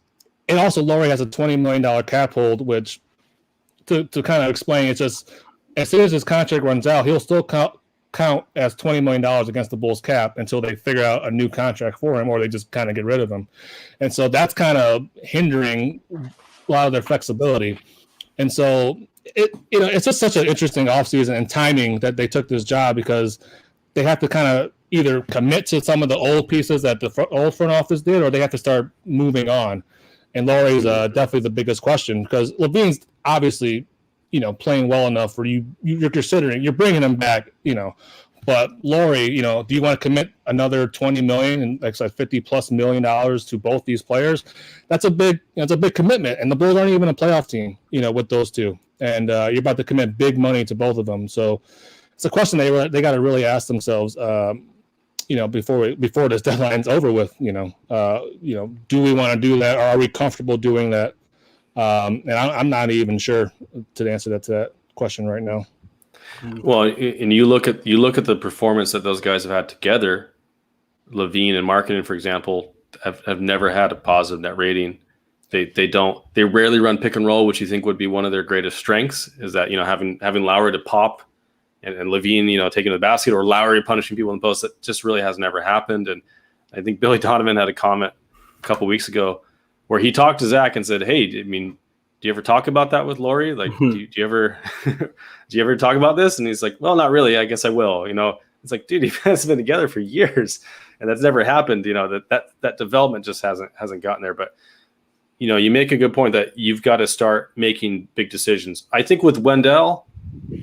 Speaker 5: also, Lowry has a $20 million cap hold, which, to kind of explain, it's just as soon as his contract runs out, he'll still count as $20 million against the Bulls cap until they figure out a new contract for him, or they just kind of get rid of him. And so that's kind of hindering a lot of their flexibility. And so it's just such an interesting offseason and timing that they took this job, because they have to kind of either commit to some of the old pieces that the old front office did, or they have to start moving on. And Lowry's definitely the biggest question, because LaVine's obviously playing well enough where you're considering, you're bringing him back, but Lowry, do you want to commit another $20 million and like $50+ million to both these players? That's a big commitment, and the Bulls aren't even a playoff team, with those two, and you're about to commit big money to both of them. So it's a question they got to really ask themselves, before this deadline's over with. Do we want to do that, or are we comfortable doing that? And I'm not even sure to answer that question right now.
Speaker 4: Well, and you look at the performance that those guys have had together. LaVine and Markkanen, for example, have never had a positive net rating. They rarely run pick and roll, which you think would be one of their greatest strengths, is that having Lowry to pop and LaVine taking the basket, or Lowry punishing people in the post. That just really has never happened. And I think Billy Donovan had a comment a couple weeks ago where he talked to Zach and said, "Hey, do you ever talk about that with Lowry? Like, do you ever talk about this?" And he's like, "Well, not really. I guess I will." It's like, dude, you guys have been together for years, and that's never happened. That development just hasn't gotten there. But you make a good point that you've got to start making big decisions. I think with Wendell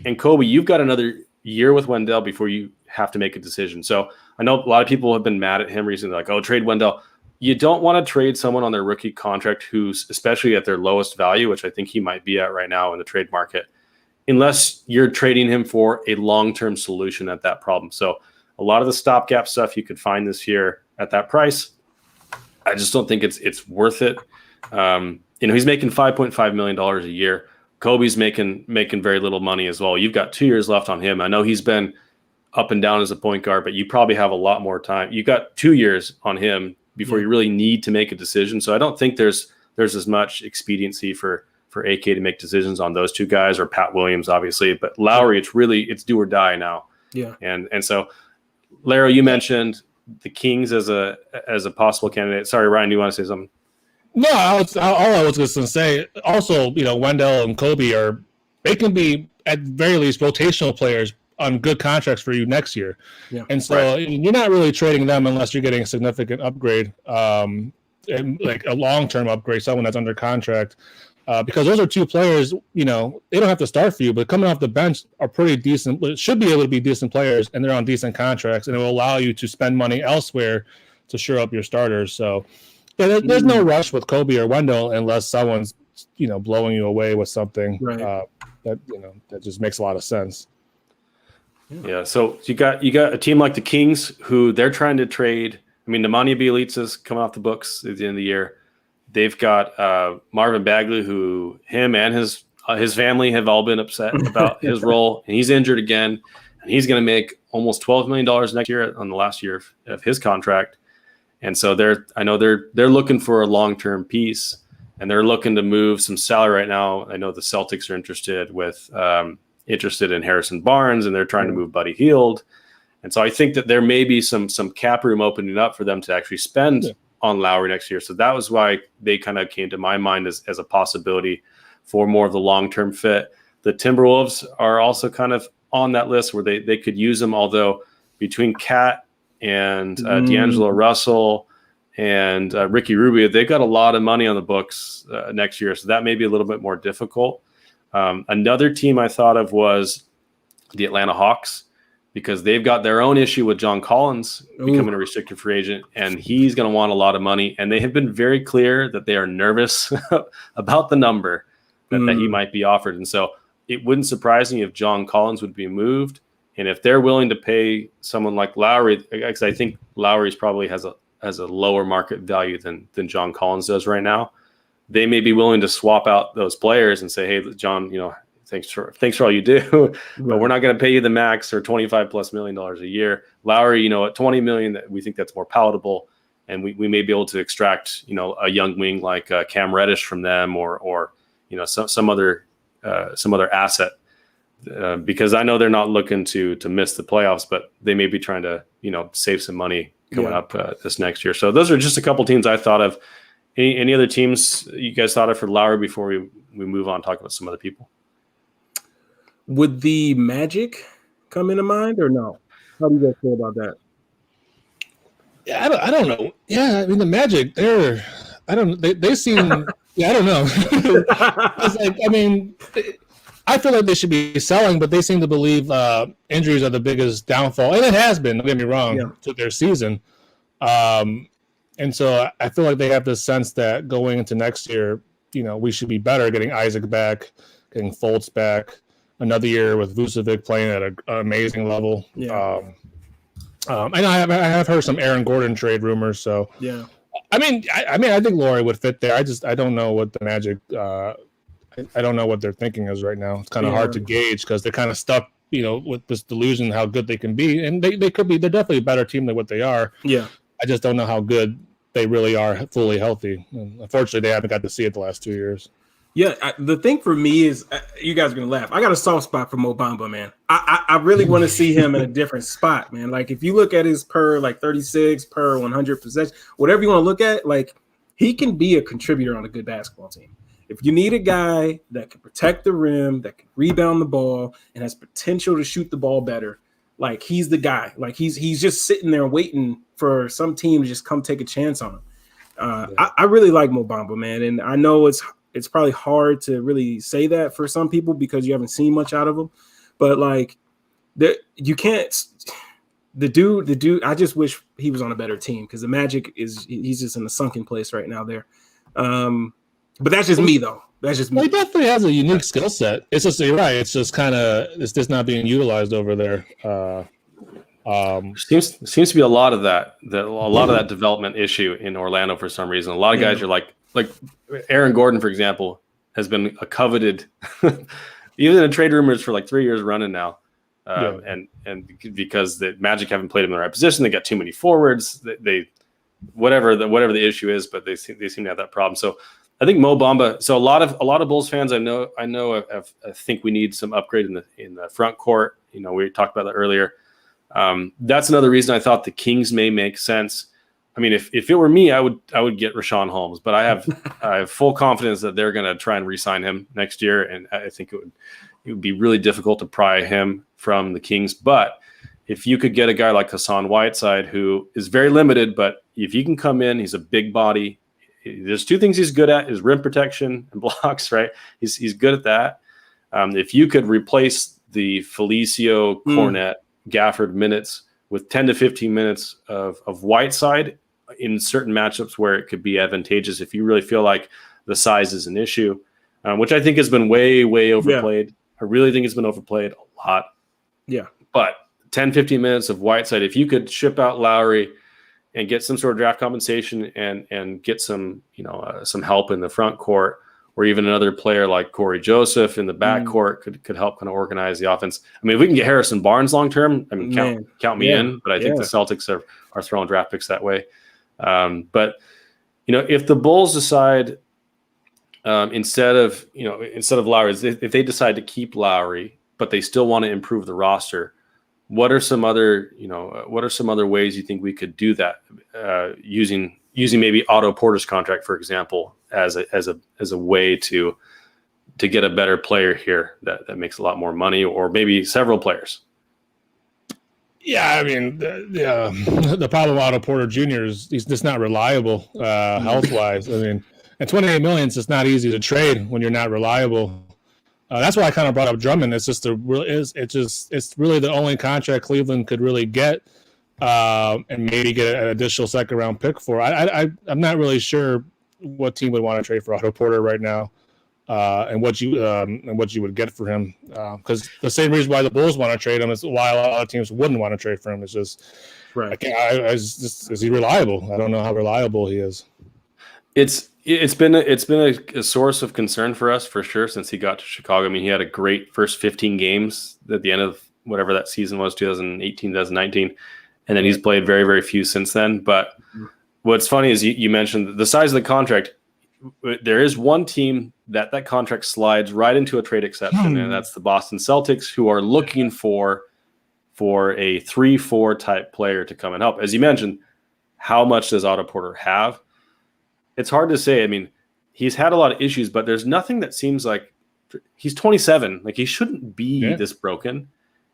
Speaker 4: and Kobe, you've got another year with Wendell before you have to make a decision. So I know a lot of people have been mad at him recently, like, "Oh, trade Wendell." You don't want to trade someone on their rookie contract who's especially at their lowest value, which I think he might be at right now in the trade market, unless you're trading him for a long-term solution at that problem. So a lot of the stopgap stuff you could find this year at that price, I just don't think it's worth it. He's making $5.5 million a year. Kobe's making very little money as well. You've got 2 years left on him. I know he's been up and down as a point guard, but you probably have a lot more time. You got 2 years on him before you really need to make a decision. So I don't think there's as much expediency for AK to make decisions on those two guys, or Pat Williams, obviously. But Lowry, it's do or die now. Yeah. And so, Larro, you mentioned the Kings as a possible candidate. Sorry, Ryan, do you want to say something?
Speaker 5: No, all I was just going to say, also, Wendell and Kobe they can be, at very least, rotational players on good contracts for you next year. Yeah. And so You're not really trading them unless you're getting a significant upgrade, and like a long-term upgrade, someone that's under contract, because those are two players, they don't have to start for you, but coming off the bench are pretty decent, should be able to be decent players, and they're on decent contracts, and it will allow you to spend money elsewhere to shore up your starters. So there's no rush with Kobe or Wendell unless someone's, blowing you away with something that just makes a lot of sense.
Speaker 4: Yeah, so you got a team like the Kings who they're trying to trade. I mean, Nemanja Bjelica's coming off the books at the end of the year. They've got Marvin Bagley, who him and his family have all been upset about his role, and he's injured again, and he's going to make almost $12 million next year on the last year of his contract. And so they're looking for a long-term piece, and they're looking to move some salary right now. I know the Celtics are interested in Harrison Barnes, and they're trying to move Buddy Hield. And so I think that there may be some cap room opening up for them to actually spend on Lowry next year. So that was why they kind of came to my mind as a possibility for more of the long-term fit. The Timberwolves are also kind of on that list where they could use them, although between Cat and D'Angelo Russell and Ricky Rubio, they've got a lot of money on the books next year. So that may be a little bit more difficult. Another team I thought of was the Atlanta Hawks, because they've got their own issue with John Collins becoming a restricted free agent, and he's going to want a lot of money. And they have been very clear that they are nervous about the number that he might be offered. And so it wouldn't surprise me if John Collins would be moved. And if they're willing to pay someone like Lowry, because I think Lowry's probably has a lower market value than John Collins does right now, they may be willing to swap out those players and say, hey, John, thanks for all you do, but we're not going to pay you the max or $25+ million a year. Lowry, at $20 million, that we think that's more palatable, and we may be able to extract, a young wing like Cam Reddish from them, or some other asset, because I know they're not looking to miss the playoffs, but they may be trying to save some money coming up this next year. So those are just a couple teams I thought of. Any other teams you guys thought of for Lowry before we move on, talk about some other people?
Speaker 3: Would the Magic come into mind or no? How do you guys feel about that?
Speaker 5: Yeah, I don't know. Yeah, I mean the Magic, they seem I don't know. It's like, I feel like they should be selling, but they seem to believe injuries are the biggest downfall, and it has been. Don't get me wrong, to their season. And so I feel like they have this sense that going into next year, we should be better, getting Isaac back, getting Fultz back, another year with Vucevic playing at an amazing level. Yeah. And I have heard some Aaron Gordon trade rumors. So
Speaker 3: yeah,
Speaker 5: I think Lowry would fit there. I don't know what the Magic. I don't know what their thinking is right now. It's kind of hard to gauge because they're kind of stuck, with this delusion how good they can be, and they could be. They're definitely a better team than what they are.
Speaker 3: Yeah.
Speaker 5: I just don't know how good they really are fully healthy. And unfortunately, they haven't got to see it the last 2 years.
Speaker 3: Yeah, the thing for me is, you guys are going to laugh. I got a soft spot for Mo Bamba, man. I really want to see him in a different spot, man. Like, if you look at his per 36, per 100 possession, whatever you want to look at, like, he can be a contributor on a good basketball team. If you need a guy that can protect the rim, that can rebound the ball, and has potential to shoot the ball better, like, he's the guy. Like, he's just sitting there waiting for some team to just come take a chance on him. I really like Mo Bamba, man, and I know it's probably hard to really say that for some people because you haven't seen much out of him, but like you can't. The dude. I just wish he was on a better team because the Magic he's just in a sunken place right now there. But that's just me though. That's just me.
Speaker 5: Well, he definitely has a unique skill set. It's just, you're right. It's just it's just not being utilized over there.
Speaker 4: Seems to be a lot of that development issue in Orlando for some reason. A lot of guys are like Aaron Gordon, for example, has been a coveted, even in trade rumors for like 3 years running now. And because the Magic haven't played him in the right position, they got too many forwards. They whatever the issue is, but they seem to have that problem. So I think Mo Bamba. So a lot of Bulls fans I know I think we need some upgrade in the front court. We talked about that earlier. That's another reason I thought the Kings may make sense. I mean, if it were me, I would get Rashawn Holmes, but I have full confidence that they're going to try and re-sign him next year, and I think it would be really difficult to pry him from the Kings. But if you could get a guy like Hassan Whiteside, who is very limited, but if he can come in, he's a big body. There's two things he's good at: is rim protection and blocks. Right? He's good at that. If you could replace the Felicio, Cornette, Gafford minutes with 10 to 15 minutes of Whiteside in certain matchups where it could be advantageous, if you really feel like the size is an issue, which I think has been way overplayed. Yeah. I really think it's been overplayed a lot.
Speaker 3: Yeah.
Speaker 4: But 10, 15 minutes of Whiteside, if you could ship out Lowry and get some sort of draft compensation and get some help in the front court, or even another player like Corey Joseph in the backcourt could help kind of organize the offense. I mean, if we can get Harrison Barnes long term, I mean, count me in. But I think the Celtics are throwing draft picks that way. But if the Bulls decide instead of Lowry, if they decide to keep Lowry, but they still want to improve the roster, what are some other ways you think we could do that? Using maybe Otto Porter's contract, for example, as a way to get a better player here that makes a lot more money, or maybe several players.
Speaker 5: Yeah, I mean, the problem with Otto Porter Jr. is he's just not reliable health wise. I mean, and 28 million is just not easy to trade when you're not reliable. That's why I kind of brought up Drummond. It's just it's really the only contract Cleveland could really get, and maybe get an additional second round pick for. I'm not really sure what team would want to trade for Otto Porter right now. And what you would get for him, because the same reason why the Bulls want to trade him is why a lot of teams wouldn't want to trade for him. It's just,
Speaker 3: Right.
Speaker 5: is he reliable? I don't know how reliable he is.
Speaker 4: It's been a source of concern for us for sure since he got to Chicago. I mean, he had a great first 15 games at the end of whatever that season was, 2018, 2019, and then he's played very, very few since then. But what's funny is you mentioned the size of the contract. There is one team that contract slides right into a trade exception, and that's the Boston Celtics, who are looking for a 3-4 type player to come and help. As you mentioned, how much does Otto Porter have? It's hard to say. I mean, he's had a lot of issues, but there's nothing that seems like he's 27. Like he shouldn't be this broken.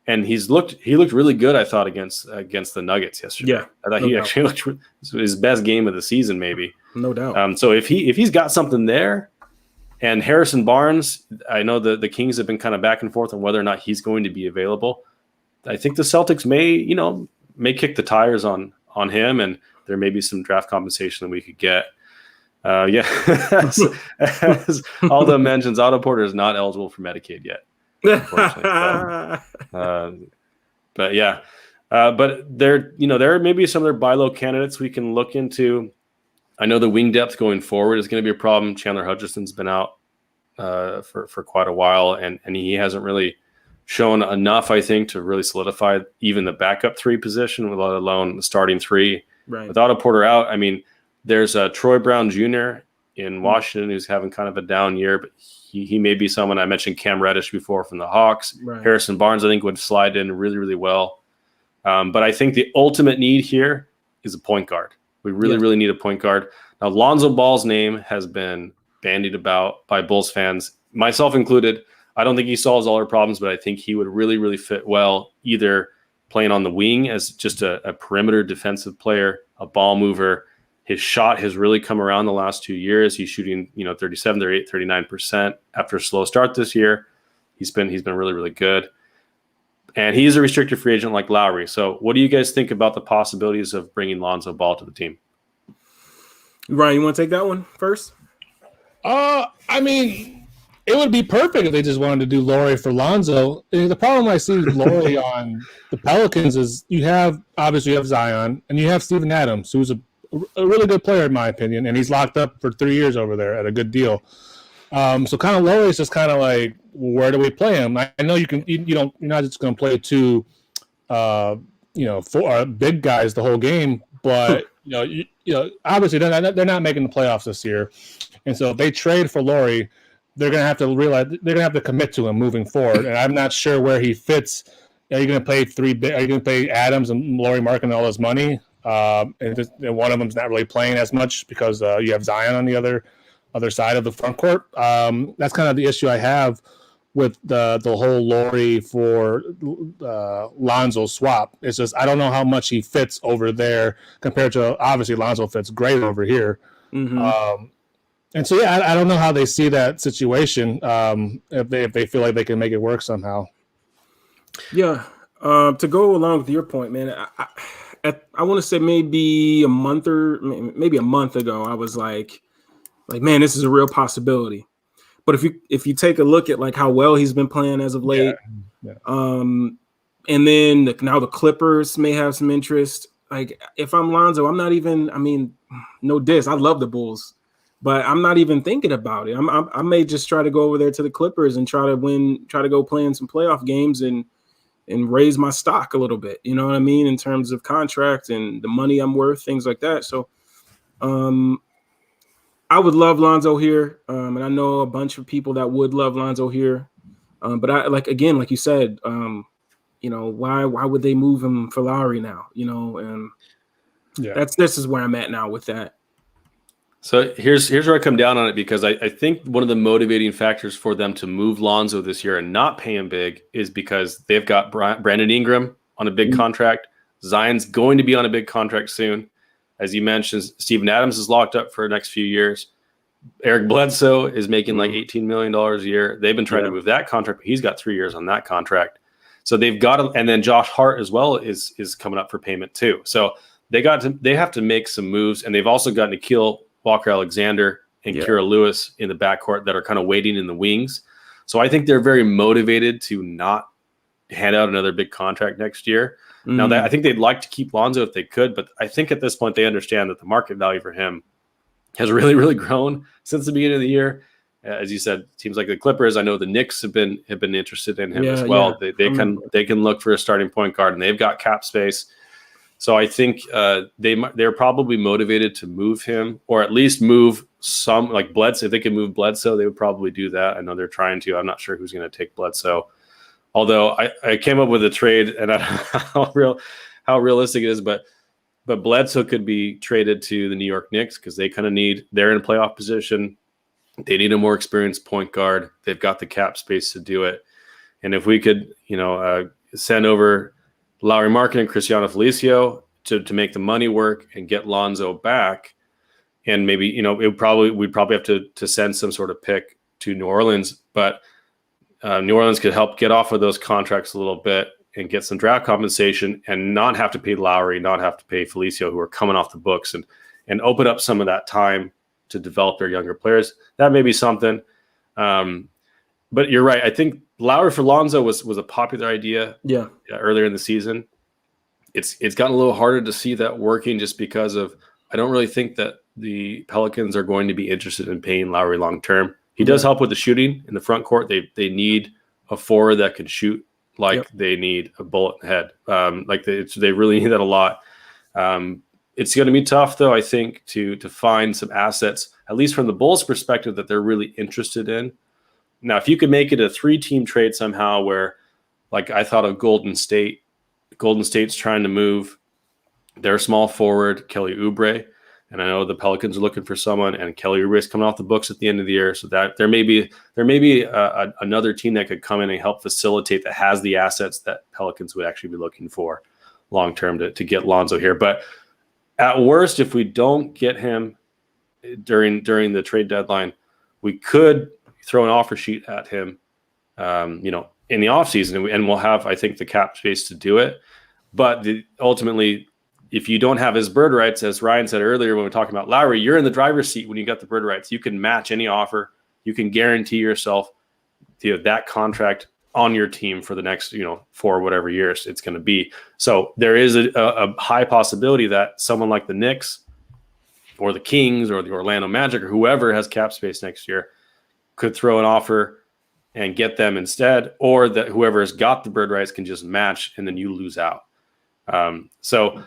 Speaker 4: And he looked really good, I thought, against the Nuggets yesterday.
Speaker 3: Yeah,
Speaker 4: I thought he actually looked his best game of the season, maybe.
Speaker 3: No doubt.
Speaker 4: So if he's got something there, and Harrison Barnes, I know the Kings have been kind of back and forth on whether or not he's going to be available. I think the Celtics may kick the tires on him, and there may be some draft compensation that we could get. As Aldo mentions, Otto Porter is not eligible for Medicaid yet. But yeah, but there may be some other buy low candidates we can look into. I know the wing depth going forward is going to be a problem. Chandler Hutchison's been out for quite a while, and he hasn't really shown enough, I think, to really solidify even the backup three position, let alone the starting three.
Speaker 3: Right.
Speaker 4: With Otto Porter out, I mean, there's Troy Brown Jr. in Washington who's having kind of a down year, but he may be someone. I mentioned Cam Reddish before from the Hawks.
Speaker 3: Right.
Speaker 4: Harrison Barnes, I think, would slide in really, really well. But I think the ultimate need here is a point guard. We really need a point guard. Now, Lonzo Ball's name has been bandied about by Bulls fans, myself included. I don't think he solves all our problems, but I think he would really, really fit well either playing on the wing as just a perimeter defensive player, a ball mover. His shot has really come around the last 2 years. He's shooting, 37, 38, 39% after a slow start this year. He's been really, really good. And he's a restricted free agent like Lowry. So what do you guys think about the possibilities of bringing Lonzo Ball to the team?
Speaker 3: Ryan, you want to take that one first?
Speaker 5: I mean, it would be perfect if they just wanted to do Lowry for Lonzo. The problem I see with Lowry on the Pelicans is you have Zion and you have Steven Adams, who's a really good player in my opinion, and he's locked up for 3 years over there at a good deal. So kind of Lowry is just kind of like, where do we play him? I know you're not just going to play two, four big guys the whole game, but obviously they're not making the playoffs this year, and so if they trade for Lowry, they're going to have to realize they're going to have to commit to him moving forward, and I'm not sure where he fits. Are you going to pay Are you going to pay Adams and Lowry Markkanen all his money? And one of them's not really playing as much because you have Zion on the other side of the front court. That's kind of the issue I have with the whole Lowry for Lonzo swap. It's just I don't know how much he fits over there compared to obviously Lonzo fits great over here. Mm-hmm. And so I don't know how they see that situation if they feel like they can make it work somehow.
Speaker 3: Yeah. To go along with your point, man, I want to say maybe a month ago, I was like, man, this is a real possibility. But if you take a look at like how well he's been playing as of late, and then now the Clippers may have some interest. Like if I'm Lonzo, I'm not even. I mean, no diss. I love the Bulls, but I'm not even thinking about it. I may just try to go over there to the Clippers and try to go play in some playoff games and raise my stock a little bit, you know what I mean, in terms of contract and the money I'm worth, things like that. So I would love Lonzo here, and I know a bunch of people that would love Lonzo here. But I like you said, why would they move him for Lowry now? This is where I'm at now with that.
Speaker 4: So here's where I come down on it, because I think one of the motivating factors for them to move Lonzo this year and not pay him big is because they've got Brandon Ingram on a big contract. Zion's going to be on a big contract soon. As you mentioned, Steven Adams is locked up for the next few years. Eric Bledsoe is making like $18 million a year. They've been trying to move that contract, but he's got 3 years on that contract. So they've got to, and then Josh Hart as well is coming up for payment too. So they have to make some moves, and they've also got Nikhil Walker-Alexander and Kira Lewis in the backcourt that are kind of waiting in the wings. So I think they're very motivated to not hand out another big contract next year. Now, I think they'd like to keep Lonzo if they could, but I think at this point they understand that the market value for him has really, really grown since the beginning of the year. As you said, teams like the Clippers, I know the Knicks have been interested in him as well. Yeah. They can look for a starting point guard, and they've got cap space. So I think they're probably motivated to move him, or at least move some, like Bledsoe. If they could move Bledsoe, they would probably do that. I know they're trying to. I'm not sure who's going to take Bledsoe. Although I came up with a trade, and I don't know how realistic it is, but Bledsoe could be traded to the New York Knicks because they're in playoff position. They need a more experienced point guard. They've got the cap space to do it. And if we could, send over Lowry Markkanen and Cristiano Felicio to make the money work and get Lonzo back, and maybe, we'd probably have to send some sort of pick to New Orleans, but New Orleans could help get off of those contracts a little bit and get some draft compensation and not have to pay Lowry, not have to pay Felicio, who are coming off the books, and open up some of that time to develop their younger players. That may be something. But you're right. I think Lowry for Lonzo was a popular idea earlier in the season. It's gotten a little harder to see that working just because of, I don't really think that the Pelicans are going to be interested in paying Lowry long term. He does help with the shooting in the front court. They need a forward that can shoot like they need a bullet in the head. They really need that a lot. It's going to be tough, though, I think, to find some assets, at least from the Bulls' perspective, that they're really interested in. Now, if you could make it a 3-team trade somehow where, like I thought of Golden State. Golden State's trying to move their small forward, Kelly Oubre. And I know the Pelicans are looking for someone, and Kelly Oubre is coming off the books at the end of the year. So that there may be another team that could come in and help facilitate, that has the assets that Pelicans would actually be looking for long term to get Lonzo here. But at worst, if we don't get him during the trade deadline, we could throw an offer sheet at him, in the offseason, and we'll have, I think, the cap space to do it. But ultimately, if you don't have his bird rights, as Ryan said earlier when we were talking about Lowry, you're in the driver's seat when you got the bird rights. You can match any offer. You can guarantee yourself that contract on your team for the next, 4 whatever years it's going to be. So there is a high possibility that someone like the Knicks or the Kings or the Orlando Magic or whoever has cap space next year could throw an offer and get them instead, or that whoever has got the bird rights can just match and then you lose out. So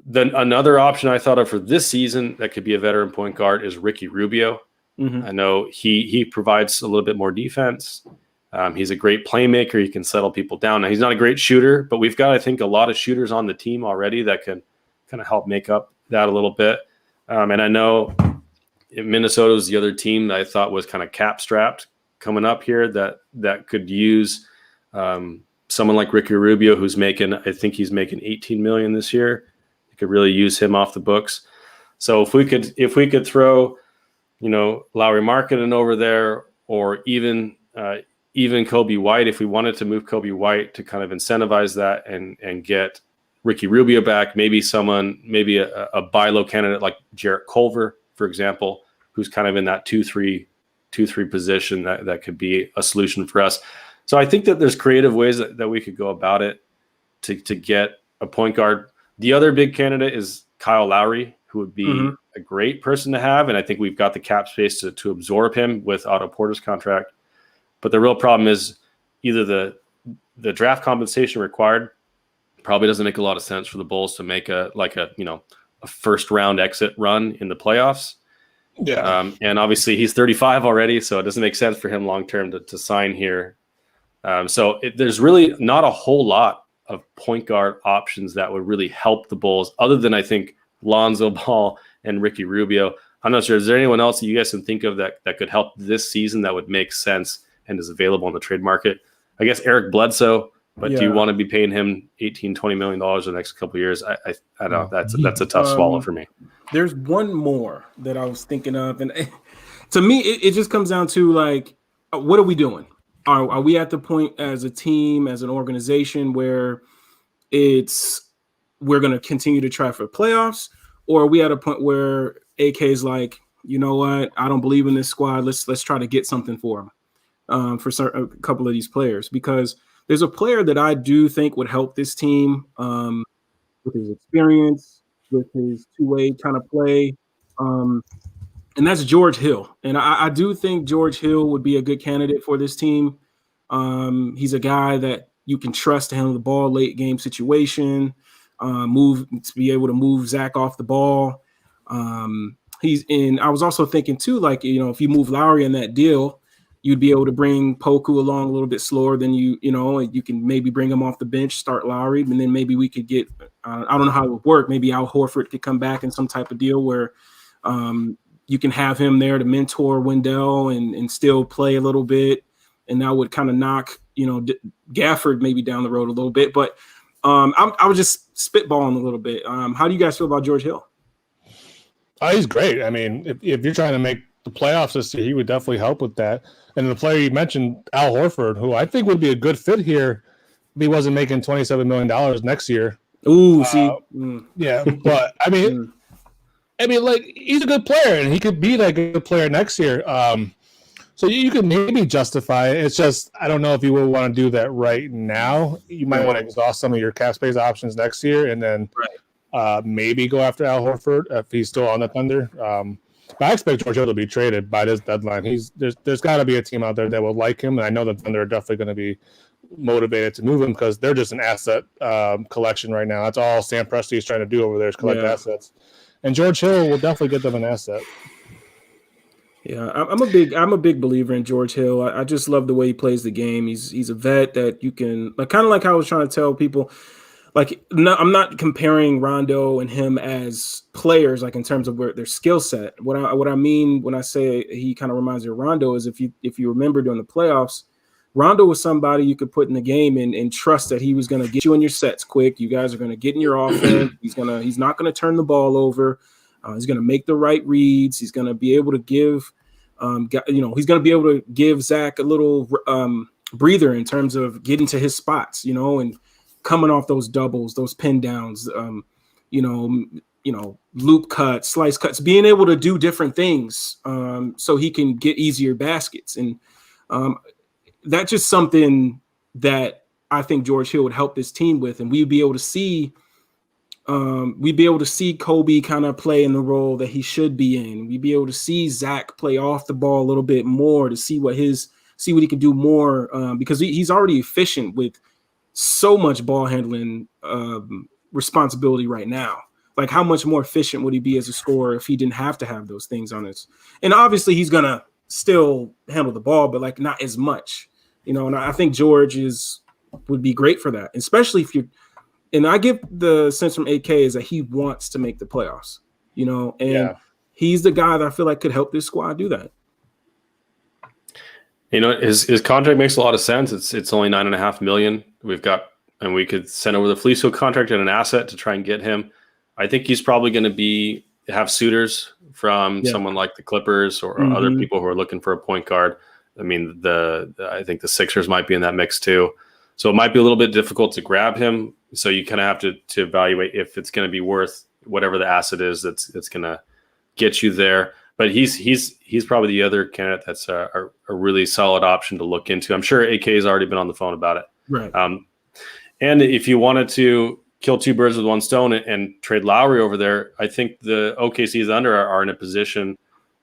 Speaker 4: then another option I thought of for this season that could be a veteran point guard is Ricky Rubio. I know he provides a little bit more defense. He's a great playmaker. He can settle people down. Now, he's not a great shooter, but we've got, I think, a lot of shooters on the team already that can kind of help make up that a little bit. And I know Minnesota was the other team that I thought was kind of cap strapped coming up here that could use someone like Ricky Rubio, who's I think he's making $18 million this year. You could really use him off the books. So if we could throw, Lowry Markkanen over there, or even Kobe White, if we wanted to move Kobe White to kind of incentivize that and get Ricky Rubio back, maybe a buy low candidate like Jarrett Culver, for example, who's kind of in that 2-3 position, that could be a solution for us. So I think that there's creative ways that we could go about it to get a point guard. The other big candidate is Kyle Lowry, who would be a great person to have. And I think we've got the cap space to absorb him with Otto Porter's contract. But the real problem is either the draft compensation required probably doesn't make a lot of sense for the Bulls to make a first round exit run in the playoffs. Yeah. And obviously he's 35 already, so it doesn't make sense for him long term to sign here. There's really not a whole lot of point guard options that would really help the Bulls, other than I think Lonzo Ball and Ricky Rubio. I'm not sure. Is there anyone else that you guys can think of that could help this season that would make sense and is available on the trade market? I guess Eric Bledsoe But do you want to be paying him $18-20 million the next couple of years? I don't know. That's a tough swallow for me.
Speaker 3: There's one more that I was thinking of, and to me, it just comes down to like, what are we doing? Are we at the point as a team, as an organization, where we're going to continue to try for playoffs, or are we at a point where AK is like, you know what, I don't believe in this squad. Let's try to get something for him, for a couple of these players, because there's a player that I do think would help this team with his experience, with his two-way kind of play, and that's George Hill. And I do think George Hill would be a good candidate for this team. He's a guy that you can trust to handle the ball late game situation, to be able to move Zach off the ball. I was also thinking too, like, if you move Lowry in that deal, you'd be able to bring Poku along a little bit slower than you can maybe bring him off the bench, start Lowry, and then maybe we could get, I don't know how it would work. Maybe Al Horford could come back in some type of deal where you can have him there to mentor Wendell and still play a little bit. And that would kind of knock, Gafford maybe down the road a little bit. But I was just spitballing a little bit. How do you guys feel about George Hill?
Speaker 5: He's great. I mean, if you're trying to make the playoffs this year, he would definitely help with that. And the player you mentioned, Al Horford, who I think would be a good fit here if he wasn't making $27 million next year.
Speaker 3: Ooh,
Speaker 5: yeah, but I mean, like, he's a good player, and he could be that good player next year. So you could maybe justify it. It's just, I don't know if you would want to do that right now. You might want to exhaust some of your cap space options next year, and then maybe go after Al Horford if he's still on the Thunder. But I expect George Hill to be traded by this deadline. There's got to be a team out there that will like him, and I know the Thunder are definitely going to be motivated to move him because they're just an asset collection right now. That's all Sam Presti is trying to do over there is collect assets, and George Hill will definitely get them an asset.
Speaker 3: Yeah, I'm a big believer in George Hill. I just love the way he plays the game. He's a vet that you can, like, kind of like how I was trying to tell people. Like, no, I'm not comparing Rondo and him as players, like in terms of their skill set. What I mean when I say he kind of reminds me of Rondo is if you remember during the playoffs, Rondo was somebody you could put in the game and trust that he was going to get you in your sets quick. You guys are going to get in your offense. He's not going to turn the ball over. He's going to make the right reads. He's going to be able to give, he's going to be able to give Zach a little breather in terms of getting to his spots, and coming off those doubles, those pin downs, loop cuts, slice cuts, being able to do different things so he can get easier baskets. And that's just something that I think George Hill would help this team with. And we'd be able to see Kobe kind of play in the role that he should be in. We'd be able to see Zach play off the ball a little bit more to see what he can do more because he's already efficient with so much ball handling responsibility right now. Like, how much more efficient would he be as a scorer if he didn't have to have those things on his? And obviously he's going to still handle the ball, but like not as much, and I think George would be great for that, especially if you're, and I get the sense from AK is that he wants to make the playoffs, and he's the guy that I feel like could help this squad do that.
Speaker 4: His contract makes a lot of sense. It's only $9.5 million. We could send over the Felicio contract and an asset to try and get him. I think he's probably going to have suitors from someone like the Clippers or other people who are looking for a point guard. I mean, I think the Sixers might be in that mix too. So it might be a little bit difficult to grab him. So you kind of have to evaluate if it's going to be worth whatever the asset is that's going to get you there. But he's probably the other candidate that's a really solid option to look into. I'm sure AK has already been on the phone about it.
Speaker 3: Right.
Speaker 4: And if you wanted to kill two birds with one stone and trade Lowry over there, I think the OKC's under are in a position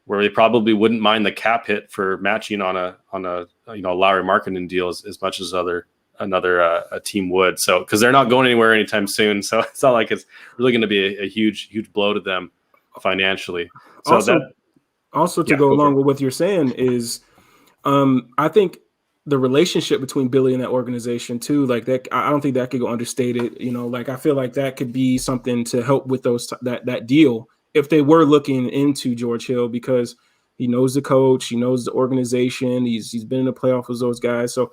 Speaker 4: where they probably wouldn't mind the cap hit for matching on a Lowry Markkanen deal as much as another team would. So because they're not going anywhere anytime soon, so it's not like it's really going to be a huge blow to them financially. So
Speaker 3: also to go along with what you're saying is, I think the relationship between Billy and that organization too, like that, I don't think that could go understated. Like I feel like that could be something to help with that deal if they were looking into George Hill, because he knows the coach, he knows the organization, he's been in the playoff with those guys. So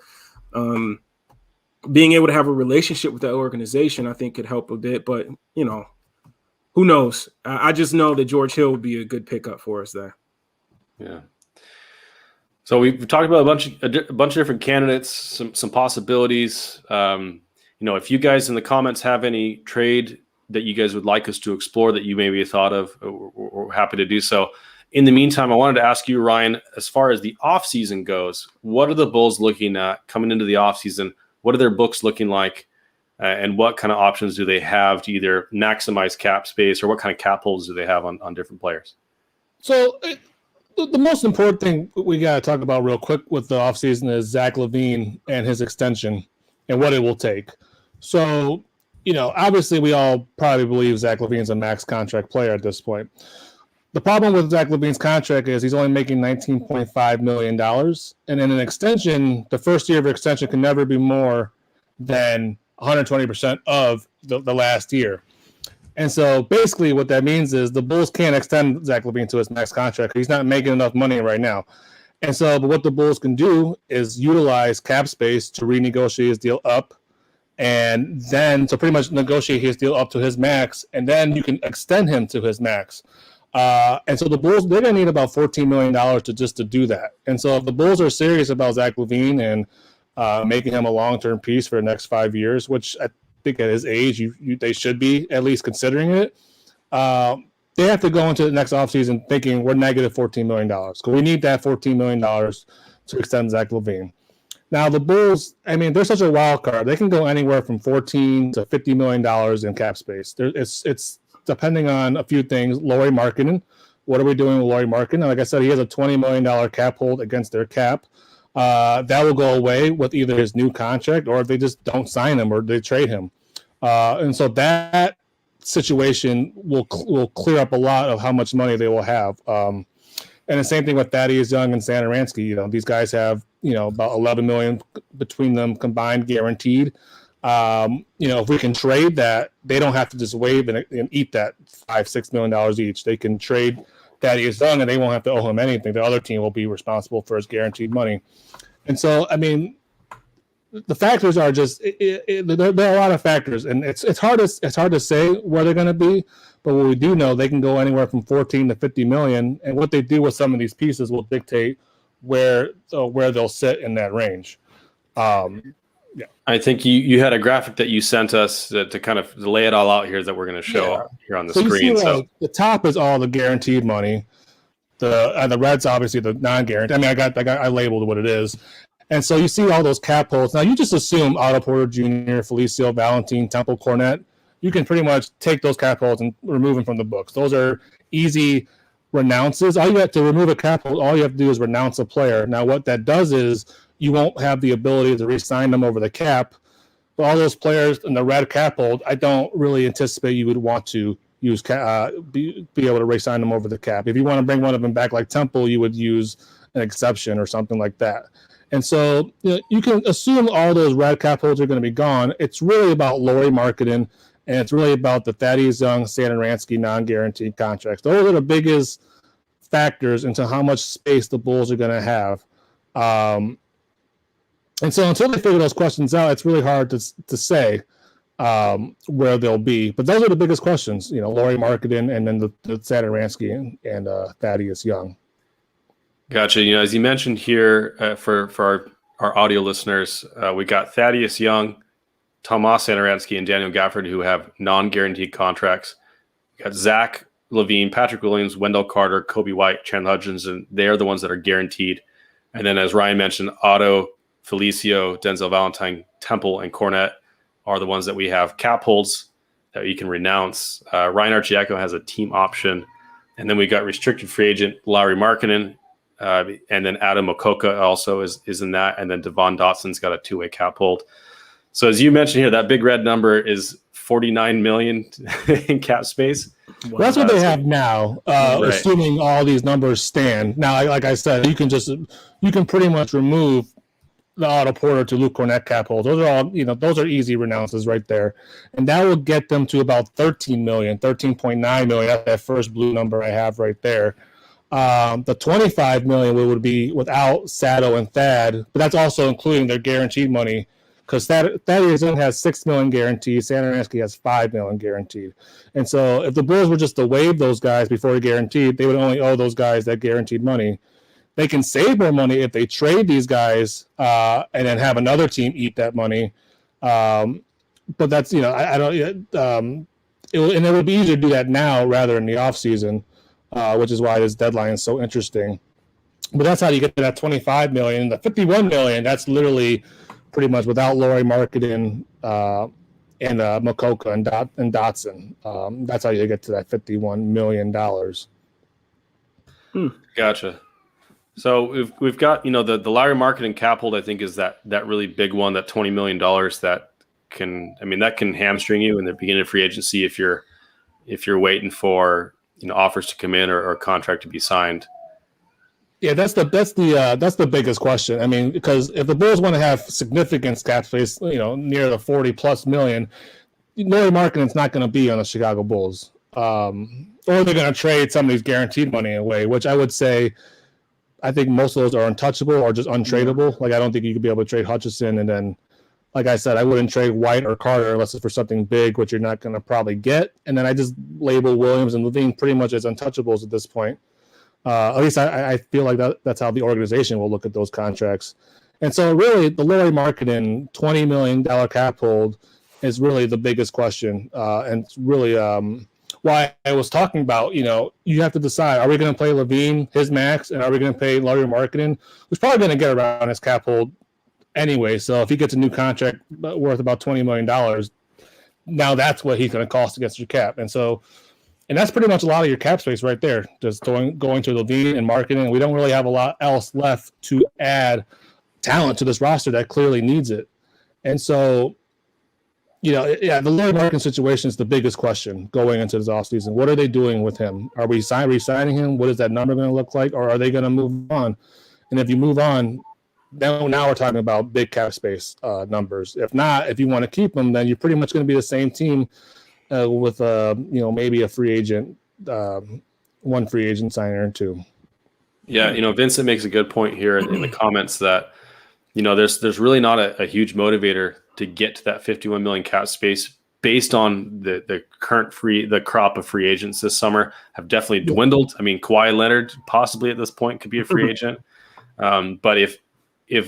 Speaker 3: being able to have a relationship with that organization, I think could help a bit. But, who knows? I just know that George Hill would be a good pickup for us there.
Speaker 4: Yeah. So we've talked about a bunch of different candidates, some possibilities. If you guys in the comments have any trade that you guys would like us to explore that you maybe thought of, or happy to do so. In the meantime, I wanted to ask you, Ryan, as far as the offseason goes, what are the Bulls looking at coming into the offseason? What are their books looking like? And what kind of options do they have to either maximize cap space, or what kind of cap holds do they have on different players?
Speaker 5: So the most important thing we got to talk about real quick with the offseason is Zach LaVine and his extension and what it will take. So, obviously we all probably believe Zach LaVine's a max contract player at this point. The problem with Zach LaVine's contract is he's only making $19.5 million. And in an extension, the first year of extension can never be more than 120% of the last year. And so basically what that means is the Bulls can't extend Zach LaVine to his max contract. He's not making enough money right now. And so, but what the Bulls can do is utilize cap space to renegotiate his deal up, and then to pretty much negotiate his deal up to his max, and then you can extend him to his max. And so the Bulls, they're going to need about $14 million to do that. And so if the Bulls are serious about Zach LaVine and making him a long-term piece for the next 5 years, which I think at his age they should be at least considering it, they have to go into the next offseason thinking we're negative $14 million. So we need that $14 million to extend Zach LaVine. Now, the Bulls, they're such a wild card. They can go anywhere from $14 to $50 million in cap space. It's depending on a few things. Lowry Markkanen, what are we doing with Lowry Markkanen? Like I said, he has a $20 million cap hold against their cap. That will go away with either his new contract or if they just don't sign him or they trade him. And so that situation will clear up a lot of how much money they will have. And the same thing with Thaddeus Young and Satoransky. These guys have, about $11 million between them combined guaranteed. If we can trade that, they don't have to just waive and eat that $5-6 million each. They can trade Thaddeus Young and they won't have to owe him anything. The other team will be responsible for his guaranteed money. And so, the factors are just there are a lot of factors, and it's hard to say where they're going to be. But what we do know, they can go anywhere from 14 to 50 million, and what they do with some of these pieces will dictate where they'll sit in that range. Yeah,
Speaker 4: I think you had a graphic that you sent us to kind of lay it all out here that we're going to show here on the screen.
Speaker 5: So the top is all the guaranteed money. The red's obviously the non-guaranteed. I labeled what it is. And so you see all those cap holds. Now you just assume Otto Porter Jr., Felicio, Valentin, Temple, Cornette. You can pretty much take those cap holds and remove them from the books. Those are easy renounces. All you have to remove a cap hold, all you have to do is renounce a player. Now what that does is you won't have the ability to re-sign them over the cap. But all those players in the red cap hold, I don't really anticipate you would want to use be able to re-sign them over the cap. If you want to bring one of them back like Temple, you would use an exception or something like that. And so you can assume all those red cap holds are going to be gone. It's really about Lowry Markkanen, and it's really about the Thaddeus Young, Satoransky non-guaranteed contracts. Those are the biggest factors into how much space the Bulls are going to have. And so until they figure those questions out, it's really hard to say where they'll be. But those are the biggest questions, Lowry Markkanen and then the Satoransky and Thaddeus Young.
Speaker 4: Gotcha. As you mentioned here, for our audio listeners, we got Thaddeus Young, Tomas Satoransky, and Daniel Gafford, who have non-guaranteed contracts. We got Zach LaVine, Patrick Williams, Wendell Carter, Kobe White, Chandler Hutchinson. They are the ones that are guaranteed. And then, as Ryan mentioned, Otto, Felicio, Denzel Valentine, Temple, and Cornette are the ones that we have cap holds that you can renounce. Ryan Archiaco has a team option. And then we got restricted free agent Lowry Markkanen. And then Adam Okoka also is in that. And then Devon Dotson's got a two-way cap hold. So as you mentioned here, that big red number is $49 million in cap space.
Speaker 5: Well, that's what they have now, right. Assuming all these numbers stand. Now, like I said, you can pretty much remove the Otto Porter to Luke Cornette cap holds. Those are all, those are easy renounces right there. And that will get them to about $13.9 million. That's that first blue number I have right there. The $25 million would be without Sato and Thad, but that's also including their guaranteed money because Thaddeus Young has $6 million guaranteed. Satoransky has $5 million guaranteed. And so if the Bulls were just to waive those guys before they guaranteed, they would only owe those guys that guaranteed money. They can save more money if they trade these guys and then have another team eat that money. But that's, I don't. It would be easier to do that now rather than the offseason, which is why this deadline is so interesting. But that's how you get to that $25 million. The $51 million, that's literally pretty much without Lowry Markkanen and Mokoka and Dotson. That's how you get to that $51 million.
Speaker 4: Gotcha. So we've got, the Lowry Markkanen cap hold, I think, is that really big one, that $20 million that can hamstring you in the beginning of free agency if you're waiting for offers to come in or a contract to be signed.
Speaker 5: Yeah, that's the biggest question. I mean, because if the Bulls want to have significant cap space, near the 40+ million, Lowry Markkanen's not going to be on the Chicago Bulls, or they're going to trade some of these guaranteed money away, which I would say, I think most of those are untouchable or just untradeable. Like I don't think you could be able to trade Hutchison, and then, like I said, I wouldn't trade White or Carter unless it's for something big, which you're not going to probably get. And then I just label Williams and Levine pretty much as untouchables at this point. At least I feel like that's how the organization will look at those contracts. And so really the Lowry Markkanen $20 million cap hold is really the biggest question. And it's really why I was talking about, you have to decide, are we going to play Levine, his max, and are we going to pay Lowry Markkanen, who's probably going to get around his cap hold anyway. So if he gets a new contract worth about $20 million, now that's what he's going to cost against your cap. And that's pretty much a lot of your cap space right there, just going to Levine and Markkanen. We don't really have a lot else left to add talent to this roster that clearly needs it. And so, the Lowry Markkanen situation is the biggest question going into this offseason. What are they doing with him? Are we re-signing him? What is that number going to look like? Or are they going to move on? And if you move on, now we're talking about big cap space numbers. If not, if you want to keep him, then you're pretty much going to be the same team with maybe a free agent, one free agent signer or two.
Speaker 4: Yeah, Vincent makes a good point here in the comments that there's really not a huge motivator to get to that 51 million cap space based on the current the crop of free agents this summer have definitely dwindled. I mean, Kawhi Leonard possibly at this point could be a free agent, but if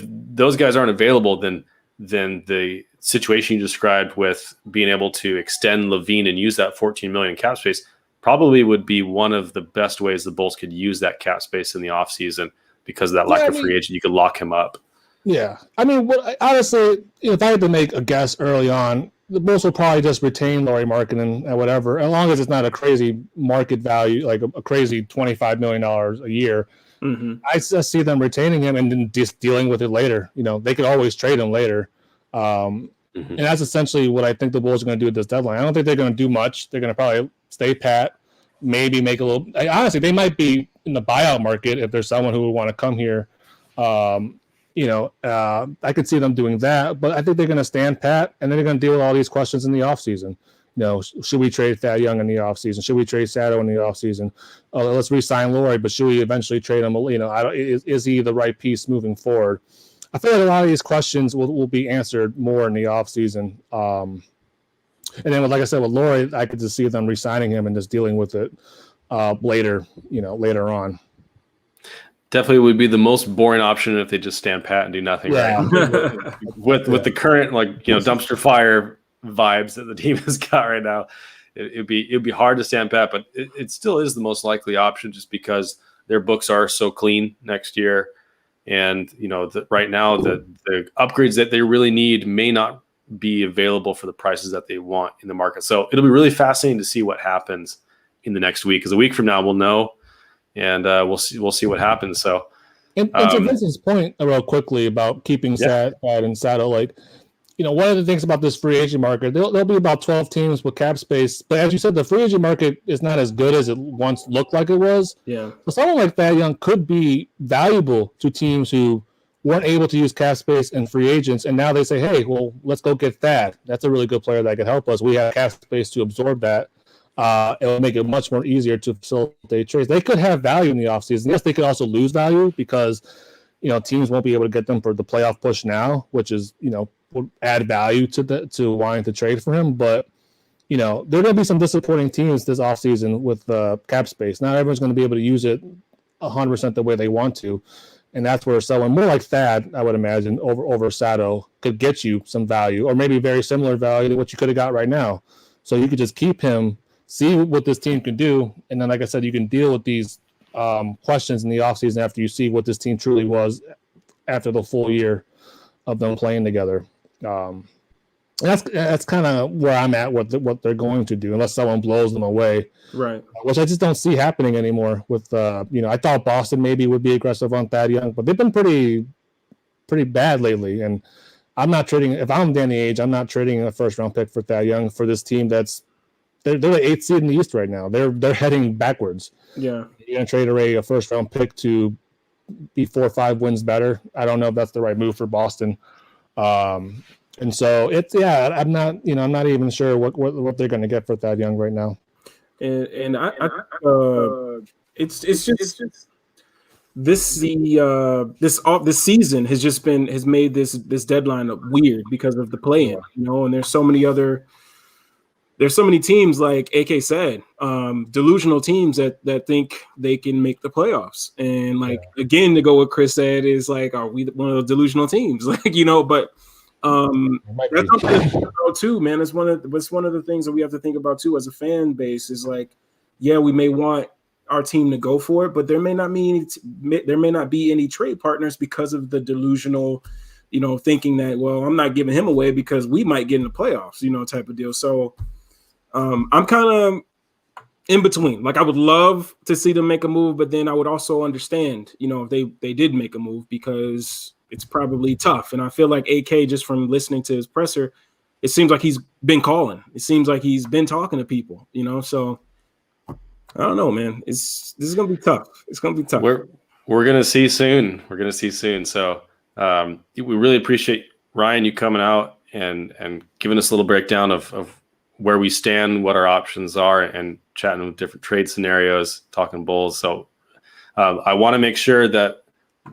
Speaker 4: those guys aren't available, then the situation you described with being able to extend Levine and use that 14 million cap space probably would be one of the best ways the Bulls could use that cap space in the offseason because of that lack of free agent. You could lock him up. Yeah.
Speaker 5: I mean, honestly, if I had to make a guess early on, the Bulls will probably just retain Lowry Markkanen and whatever, as long as it's not a crazy market value, like a crazy $25 million a year. Mm-hmm. I just see them retaining him and then just dealing with it later. They could always trade him later. And that's essentially what I think the Bulls are going to do at this deadline. I don't think they're going to do much. They're going to probably stay pat, maybe make a little. Honestly, they might be in the buyout market if there's someone who would want to come here. I could see them doing that, but I think they're going to stand pat, and then they're going to deal with all these questions in the offseason. Should we trade Thad Young in the offseason? Should we trade Sato in the offseason? Let's re-sign Lowry, but should we eventually trade him? Is he the right piece moving forward? I feel like a lot of these questions will be answered more in the offseason. And then, like I said, with Lowry, I could just see them re-signing him and just dealing with it later on.
Speaker 4: Definitely would be the most boring option if they just stand pat and do nothing.
Speaker 5: Yeah.
Speaker 4: Right? with the current dumpster fire vibes that the team has got right now, it'd be hard to stand pat, but it still is the most likely option just because their books are so clean next year. And, right now the upgrades that they really need may not be available for the prices that they want in the market. So it'll be really fascinating to see what happens in the next week, because a week from now we'll know, and we'll see what happens. So,
Speaker 5: and to Vincent's point, real quickly about keeping Sad and Sato, one of the things about this free agent market, there'll be about 12 teams with cap space. But as you said, the free agent market is not as good as it once looked like it was.
Speaker 3: Yeah.
Speaker 5: So someone like Thad Young could be valuable to teams who weren't able to use cap space and free agents. And now they say, hey, well, let's go get Thad. That's a really good player that could help us. We have cap space to absorb that. It will make it much more easier to facilitate trades. They could have value in the offseason. Yes, they could also lose value because, teams won't be able to get them for the playoff push now, which is, would add value to wanting to trade for him. But you know, there will be some disappointing teams this offseason with cap space. Not everyone's going to be able to use it 100% the way they want to. And that's where someone more like Thad, I would imagine, over Sato could get you some value, or maybe very similar value to what you could have got right now. So you could just keep him, see what this team can do, and then, like I said, you can deal with these questions in the offseason after you see what this team truly was after the full year of them playing together. That's kind of where I'm at, what they're going to do, unless someone blows them away.
Speaker 3: Right.
Speaker 5: Which I just don't see happening anymore with, I thought Boston maybe would be aggressive on Thad Young, but they've been pretty bad lately. And I'm not trading, if I'm Danny Ainge, I'm not trading a first round pick for Thad Young for this team they're the 8th seed in the East right now. They're heading backwards.
Speaker 3: Yeah.
Speaker 5: You're going to trade away a first round pick to be 4 or 5 wins better. I don't know if that's the right move for Boston. And so I'm not even sure what they're going to get for Thad Young right now.
Speaker 3: And it's just this season has made this deadline weird because of the play-in, and there's so many teams, like AK said, delusional teams that think they can make the playoffs. And again, to go what Chris said is like, are we one of those delusional teams? But that's something to think about too, man. It's one of the things that we have to think about too as a fan base is like, yeah, we may want our team to go for it, but there may not be any trade partners because of the delusional, thinking that, well, I'm not giving him away because we might get in the playoffs, type of deal. So I'm kind of in between. Like, I would love to see them make a move, but then I would also understand, if they did make a move, because it's probably tough. And I feel like AK, just from listening to his presser, it seems like he's been calling. It seems like he's been talking to people, so I don't know, man. This is going to be tough. It's going to be tough.
Speaker 4: We're going to see soon. So we really appreciate, Ryan, you coming out and giving us a little breakdown of where we stand, what our options are, and chatting with different trade scenarios, talking Bulls. So I want to make sure that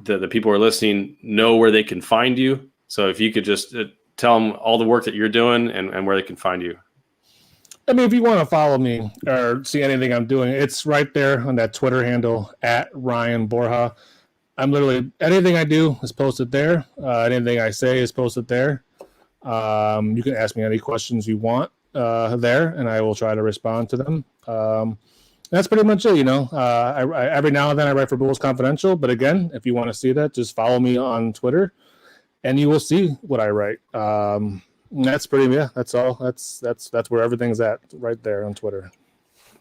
Speaker 4: the people who are listening know where they can find you. So if you could just tell them all the work that you're doing and where they can find you.
Speaker 5: I mean, if you want to follow me or see anything I'm doing, it's right there on that Twitter handle at Ryan Borja. I'm literally, anything I do is posted there. Anything I say is posted there. You can ask me any questions you want there, and I will try to respond to them. That's pretty much it, I every now and then I write for Bulls Confidential, but again, if you want to see that, just follow me on Twitter, and you will see what I write. That's that's all. That's where everything's at, right there on Twitter.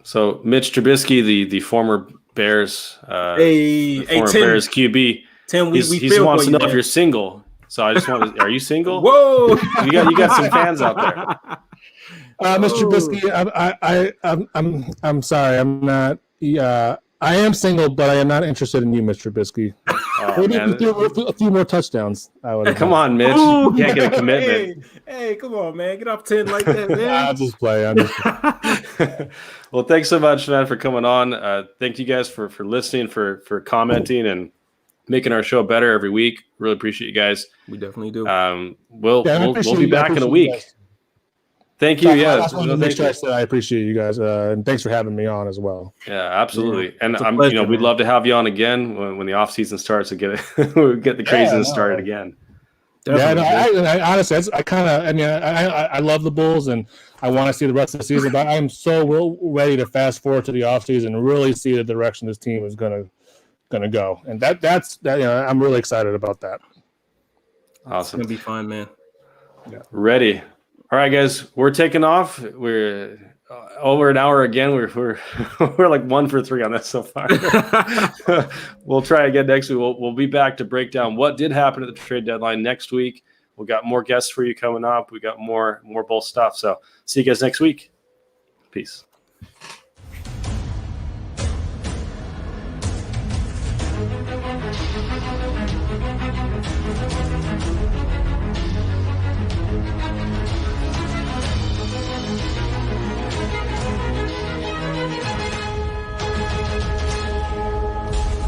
Speaker 4: So Mitch Trubisky, the former Bears,
Speaker 3: Tim,
Speaker 4: Bears QB,
Speaker 3: Tim,
Speaker 4: he wants to know if you're single. So I just want to, are you single?
Speaker 3: Whoa,
Speaker 4: you got some fans out there.
Speaker 5: Mr. Trubisky, I'm sorry, I'm not. I am single, but I am not interested in you, Mr. Trubisky. Maybe a few more touchdowns.
Speaker 4: Come on, Mitch. You can't get a commitment.
Speaker 3: Hey, come on, man. Get off 10 like that, man.
Speaker 5: I'll just play.
Speaker 4: Well, thanks so much, man, for coming on. Thank you guys for listening, for commenting, and making our show better every week. Really appreciate you guys.
Speaker 3: We definitely do.
Speaker 4: We'll be back in a week. Thank you.
Speaker 5: I just wanted to make sure I said I appreciate you guys, and thanks for having me on as well.
Speaker 4: Yeah, absolutely. Yeah, and we'd love to have you on again when the off season starts to get the craziness started again.
Speaker 5: Definitely. I honestly, I love the Bulls, and I want to see the rest of the season. But I'm so ready to fast forward to the off season and really see the direction this team is gonna go, and that's I'm really excited about that.
Speaker 4: Awesome.
Speaker 3: It's gonna be fun, man.
Speaker 4: Yeah. Ready. All right, guys, we're taking off. We're over an hour again. We're like 1 for 3 on this so far. We'll try again next week. We'll be back to break down what did happen at the trade deadline next week. We got more guests for you coming up. We got more Bull stuff. So see you guys next week. Peace.